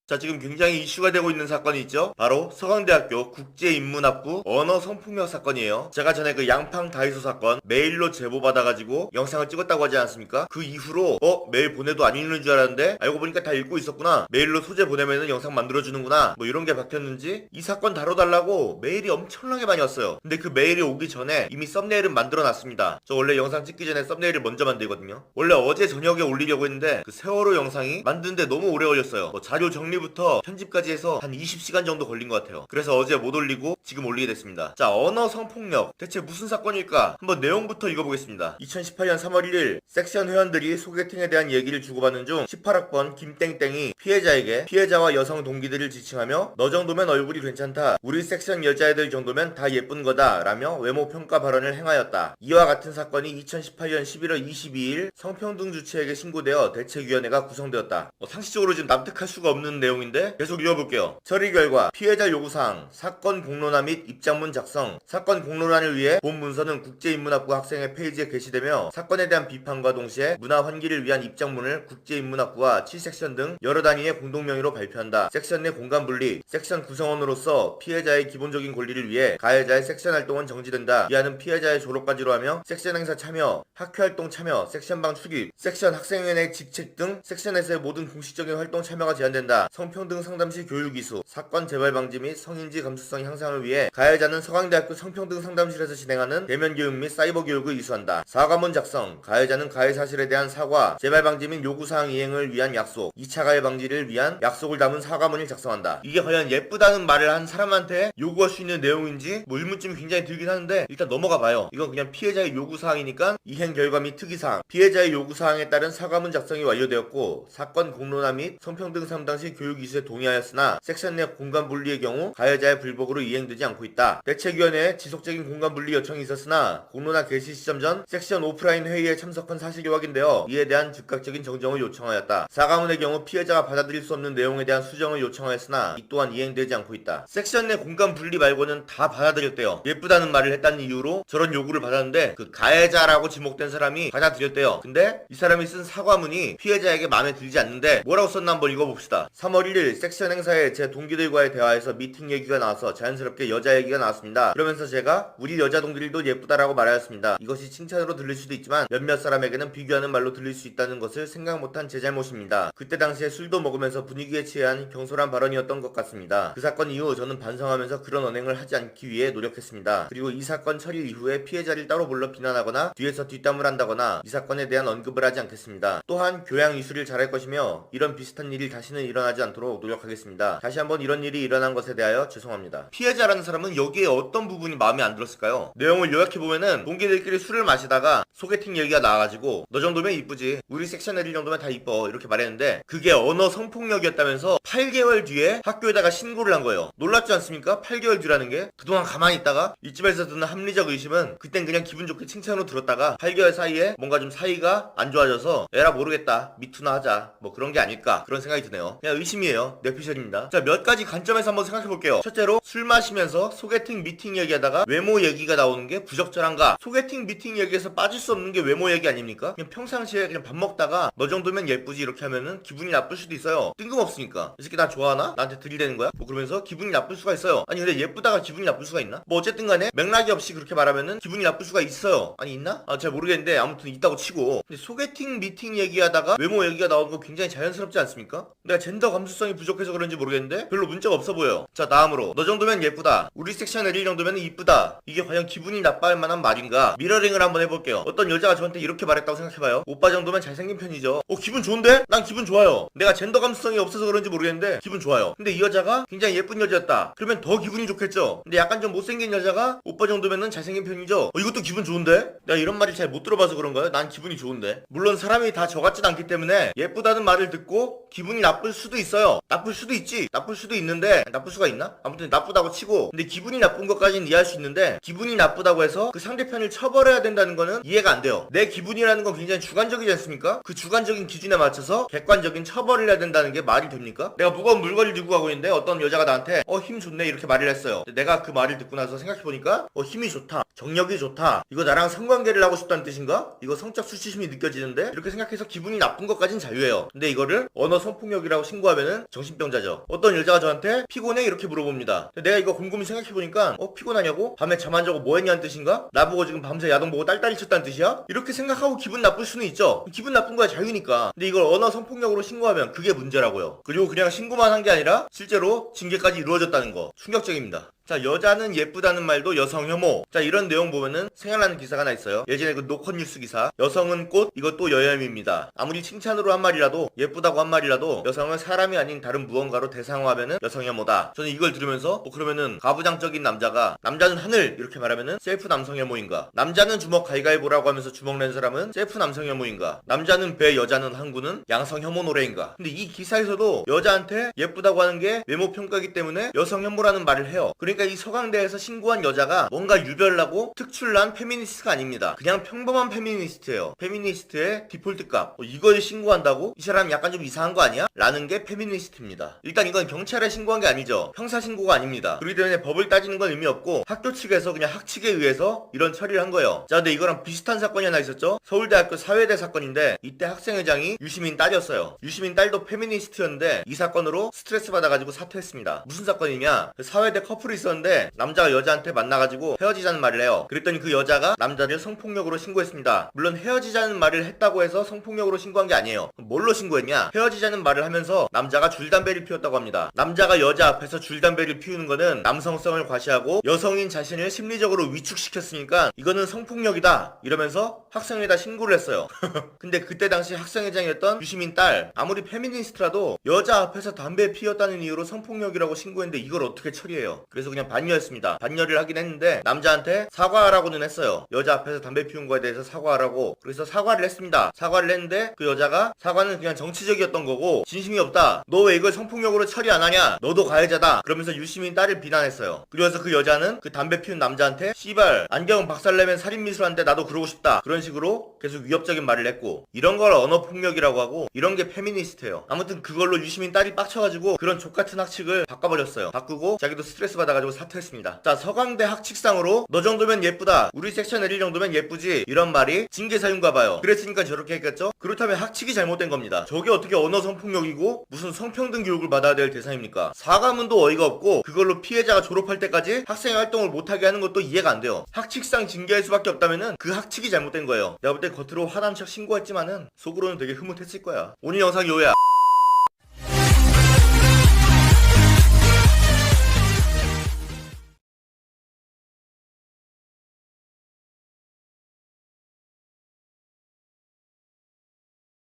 자, 지금 굉장히 이슈가 되고 있는 사건이 있죠. 바로 서강대학교 국제인문학부 언어 성폭력 사건이에요. 제가 전에 그 양팡 다이소 사건 메일로 제보받아가지고 영상을 찍었다고 하지 않았습니까? 그 이후로 메일 보내도 안 읽는 줄 알았는데 알고 보니까 다 읽고 있었구나. 메일로 소재 보내면은 영상 만들어주는구나. 뭐 이런 게 박혔는지 이 사건 다뤄달라고 메일이 엄청나게 많이 왔어요. 근데 그 메일이 오기 전에 이미 썸네일은 만들어놨습니다. 저 원래 영상 찍기 전에 썸네일을 먼저 만들거든요. 원래 어제 저녁에 올리려고 했는데 그 세월호 영상이 만드는데 너무 오래 걸렸어요. 자료 정리부터 편집까지 해서 한 20시간 정도 걸린 것 같아요. 그래서 어제 못 올리고 지금 올리게 됐습니다. 자, 언어 성폭력 대체 무슨 사건일까? 한번 내용부터 읽어보겠습니다. 2018년 3월 1일 섹션 회원들이 소개팅에 대한 얘기를 주고받는 중 18학번 김땡땡이 피해자에게 피해자와 여성 동기들을 지칭하며 너 정도면 얼굴이 괜찮다. 우리 섹션 여자애들 정도면 다 예쁜 거다 라며 외모 평가 발언을 행하였다. 이와 같은 사건이 2018년 11월 22일 성평등 주체에게 신고되어 대책위원회가 구성되었다. 상식적으로 지금 납득할 수가 없는 내용인데 계속 읽어볼게요. 처리 결과 피해자 요구사항 사건 공론화 및 입장문 작성. 사건 공론화를 위해 본 문서는 국제인문학부 학생의 페이지에 게시되며 사건에 대한 비판과 동시에 문화 환기를 위한 입장문을 국제인문학부와 7섹션 등 여러 단위의 공동명의로 발표한다. 섹션 내 공간 분리. 섹션 구성원으로서 피해자의 기본적인 권리를 위해 가해자의 섹션 활동은 정지된다. 이하는 피해자의 졸업까지로 하며 섹션 행사 참여, 학교활동 참여, 섹션방 출입, 섹션 학생회의 직책 등 섹션에서의 모든 공식적인 활동 참여가 제한된다. 성평등 상담실 교육 이수, 사건 재발 방지 및 성인지 감수성 향상을 위해 가해자는 서강대학교 성평등 상담실에서 진행하는 대면 교육 및 사이버 교육을 이수한다. 사과문 작성, 가해자는 가해 사실에 대한 사과, 재발 방지 및 요구사항 이행을 위한 약속, 2차 가해 방지를 위한 약속을 담은 사과문을 작성한다. 이게 과연 예쁘다는 말을 한 사람한테 요구할 수 있는 내용인지 의문점이 굉장히 들긴 하는데 일단 넘어가 봐요. 이건 그냥 피해자의 요구사항이니까 이행 결과 및 특이사항, 피해자의 요구사항에 따른 사과문 작성이 완료되었고 사건 공론화 및 성평등 상담실 교육 이수에 동의하였으나 섹션 내 공간 분리의 경우 가해자의 불복으로 이행되지 않고 있다. 대책위원회에 지속적인 공간 분리 요청이 있었으나 공론화 개시 시점 전 섹션 오프라인 회의에 참석한 사실이 확인되어 이에 대한 즉각적인 정정을 요청하였다. 사과문의 경우 피해자가 받아들일 수 없는 내용에 대한 수정을 요청하였으나 이 또한 이행되지 않고 있다. 섹션 내 공간 분리 말고는 다 받아들였대요. 예쁘다는 말을 했다는 이유로 저런 요구를 받았는데 그 가해자라고 지목된 사람이 받아들였대요. 근데 이 사람이 쓴 사과문이 피해자에게 마음에 들지 않는데 뭐라고 썼나 한번 읽어봅시다. 3월 1일 섹션 행사에 제 동기들과의 대화에서 미팅 얘기가 나와서 자연스럽게 여자 얘기가 나왔습니다. 그러면서 제가 우리 여자 동기들도 예쁘다라고 말하였습니다. 이것이 칭찬으로 들릴 수도 있지만 몇몇 사람에게는 비교하는 말로 들릴 수 있다는 것을 생각 못한 제 잘못입니다. 그때 당시에 술도 먹으면서 분위기에 취한 경솔한 발언이었던 것 같습니다. 그 사건 이후 저는 반성하면서 그런 언행을 하지 않기 위해 노력했습니다. 그리고 이 사건 처리 이후에 피해자를 따로 불러 비난하거나 뒤에서 뒷담을 한다거나 이 사건에 대한 언급을 하지 않겠습니다. 또한 교양 이수를 잘할 것이며 이런 비슷한 일이 다시는 일어나지 않도록 노력하겠습니다. 다시 한번 이런 일이 일어난 것에 대하여 죄송합니다. 피해자라는 사람은 여기에 어떤 부분이 마음에 안 들었을까요? 내용을 요약해보면은 동기들끼리 술을 마시다가 소개팅 얘기가 나와가지고 너 정도면 이쁘지, 우리 섹션 애들 정도면 다 이뻐, 이렇게 말했는데 그게 언어 성폭력이었다면서 8개월 뒤에 학교에다가 신고를 한 거예요. 놀랍지 않습니까? 8개월 뒤라는 게. 그동안 가만히 있다가 이쯤에서 드는 합리적 의심은 그땐 그냥 기분 좋게 칭찬으로 들었다가 8개월 사이에 뭔가 좀 사이가 안 좋아져서 에라 모르겠다, 미투나 하자, 뭐 그런 게 아닐까, 그런 생각이 드네요. 그냥 의심이에요. 뇌피셜입니다. 자, 몇 가지 관점에서 한번 생각해볼게요. 첫째로, 술 마시면서 소개팅 미팅 얘기하다가 외모 얘기가 나오는 게 부적절한가? 소개팅 미팅 얘기에서 빠질 수 없는 게 외모 얘기 아닙니까? 그냥 평상시에 그냥 밥 먹다가 너 정도면 예쁘지 이렇게 하면은 기분이 나쁠 수도 있어요. 뜬금없으니까. 이 새끼 나 좋아하나? 나한테 들이대는 거야? 뭐 그러면서 기분이 나쁠 수가 있어요. 아니 근데 예쁘다가 기분이 나쁠 수가 있나? 뭐 어쨌든 간에 맥락이 없이 그렇게 말하면은 기분이 나쁠 수가 있어요. 아니 있나? 잘 모르겠는데 아무튼 있다고 치고. 근데 소개팅 미팅 얘기하다가 외모 얘기가 나오는 거 굉장히 자연스럽지 않습니까? 내가 젠더 감수성이 부족해서 그런지 모르겠는데 별로 문제가 없어 보여. 자, 다음으로 너 정도면 예쁘다, 우리 섹션 애들 정도면 이쁘다, 이게 과연 기분이 나빠할 만한 말인가? 미러링을 한번 해볼게요. 어떤 여자가 저한테 이렇게 말했다고 생각해봐요. 오빠 정도면 잘생긴 편이죠. 기분 좋은데? 난 기분 좋아요. 내가 젠더 감수성이 없어서 그런지 모르겠는데 기분 좋아요. 근데 이 여자가 굉장히 예쁜 여자였다, 그러면 더 기분이 좋겠죠. 근데 약간 좀 못생긴 여자가 오빠 정도면은 잘생긴 편이죠. 이것도 기분 좋은데? 내가 이런 말을 잘 못 들어봐서 그런가요? 난 기분이 좋은데. 물론 사람이 다 저 같진 않기 때문에 예쁘다는 말을 듣고 기분이 나쁠 수도 있어요. 나쁠 수도 있지. 나쁠 수도 있는데, 나쁠 수가 있나? 아무튼 나쁘다고 치고, 근데 기분이 나쁜 것까지는 이해할 수 있는데 기분이 나쁘다고 해서 그 상대편을 처벌해야 된다는 거는 이해가 안 돼요. 내 기분이라는 건 굉장히 주관적이지 않습니까? 그 주관적인 기준에 맞춰서 객관적인 처벌을 해야 된다는 게 말이 됩니까? 내가 무거운 물건을 들고 가고 있는데 어떤 여자가 나한테 힘 좋네 이렇게 말을 했어요. 내가 그 말을 듣고 나서 생각해보니까 힘이 좋다, 정력이 좋다, 이거 나랑 성관계를 하고 싶다는 뜻인가? 이거 성적 수치심이 느껴지는데? 이렇게 생각해서 기분이 나쁜 것까진 자유예요. 근데 이거를 언어 성폭력이라고 신고하면은 정신병자죠. 어떤 여자가 저한테 피곤해? 이렇게 물어봅니다. 내가 이거 곰곰이 생각해보니까 피곤하냐고? 밤에 잠 안 자고 뭐 했냐는 뜻인가? 나보고 지금 밤새 야동 보고 딸딸이 쳤다는 뜻이야? 이렇게 생각하고 기분 나쁠 수는 있죠. 기분 나쁜 거야 자유니까. 근데 이걸 언어 성폭력으로 신고하면 그게 문제라고요. 그리고 그냥 신고만 한 게 아니라 실제로 징계까지 이루어졌다는 거. 충격적입니다. 자, 여자는 예쁘다는 말도 여성 혐오. 자, 이런 내용 보면은 생각나는 기사가 하나 있어요. 예전에 그 노컷뉴스 기사. 여성은 꽃, 이것도 여혐입니다. 아무리 칭찬으로 한 말이라도, 예쁘다고 한 말이라도 여성은 사람이 아닌 다른 무언가로 대상화하면은 여성 혐오다. 저는 이걸 들으면서 그러면은 가부장적인 남자가 남자는 하늘 이렇게 말하면은 셀프 남성 혐오인가? 남자는 주먹 가위가위보라고 하면서 주먹 낸 사람은 셀프 남성 혐오인가? 남자는 배, 여자는 항구는 양성 혐오 노래인가? 근데 이 기사에서도 여자한테 예쁘다고 하는 게 외모 평가이기 때문에 여성 혐오라는 말을 해요. 그러니까 이 서강대에서 신고한 여자가 뭔가 유별나고 특출난 페미니스트가 아닙니다. 그냥 평범한 페미니스트예요. 페미니스트의 디폴트 값. 이걸 신고한다고? 이 사람 약간 좀 이상한 거 아니야? 라는 게 페미니스트입니다. 일단 이건 경찰에 신고한 게 아니죠. 형사 신고가 아닙니다. 그렇기 때문에 법을 따지는 건 의미 없고 학교 측에서 그냥 학칙에 의해서 이런 처리를 한 거예요. 자, 근데 이거랑 비슷한 사건이 하나 있었죠? 서울대학교 사회대 사건인데 이때 학생회장이 유시민 딸이었어요. 유시민 딸도 페미니스트였는데 이 사건으로 스트레스 받아가지고 사퇴했습니다. 무슨 사건이냐? 사회대 커플이 있었는데 남자가 여자한테 만나가지고 헤어지자는 말을 해요. 그랬더니 그 여자가 남자를 성폭력으로 신고했습니다. 물론 헤어지자는 말을 했다고 해서 성폭력으로 신고한 게 아니에요. 뭘로 신고했냐? 헤어지자는 말을 하면서 남자가 줄담배를 피웠다고 합니다. 남자가 여자 앞에서 줄담배를 피우는 거는 남성성을 과시하고 여성인 자신을 심리적으로 위축시켰으니까 이거는 성폭력이다 이러면서 학생회에다 신고를 했어요. 근데 그때 당시 학생회장이었던 유시민 딸, 아무리 페미니스트라도 여자 앞에서 담배 피웠다는 이유로 성폭력이라고 신고했는데 이걸 어떻게 처리해요? 그래서 그냥 반려했습니다. 반려를 하긴 했는데 남자한테 사과하라고는 했어요. 여자 앞에서 담배 피운 거에 대해서 사과하라고. 그래서 사과를 했습니다. 사과를 했는데 그 여자가 사과는 그냥 정치적이었던 거고 진심이 없다, 너 왜 이걸 성폭력으로 처리 안 하냐, 너도 가해자다, 그러면서 유시민 딸을 비난했어요. 그래서 그 여자는 그 담배 피운 남자한테 씨발 안경 박살내면 살인미수한데 나도 그러고 싶다, 그런 식으로 계속 위협적인 말을 했고, 이런 걸 언어폭력이라고 하고 이런 게 페미니스트예요. 아무튼 그걸로 유시민 딸이 빡쳐가지고 그런 족같은 학칙을 바꿔버렸어요. 바꾸고 자기도 스트레스 받아가지고 사퇴했습니다. 자, 서강대 학칙상으로 너 정도면 예쁘다, 우리 섹션 애들 정도면 예쁘지, 이런 말이 징계사유인가봐요. 그랬으니까 저렇게 했겠죠? 그렇다면 학칙이 잘못된 겁니다. 저게 어떻게 언어 성폭력이고 무슨 성평등 교육을 받아야 될 대상입니까? 사과문도 어이가 없고 그걸로 피해자가 졸업할 때까지 학생 활동을 못하게 하는 것도 이해가 안 돼요. 학칙상 징계할 수밖에 없다면은 그 학칙이 잘못된 거예요. 내가 볼 때 겉으로 화난 척 신고했지만은 속으로는 되게 흐뭇했을 거야. 오늘 영상 요야.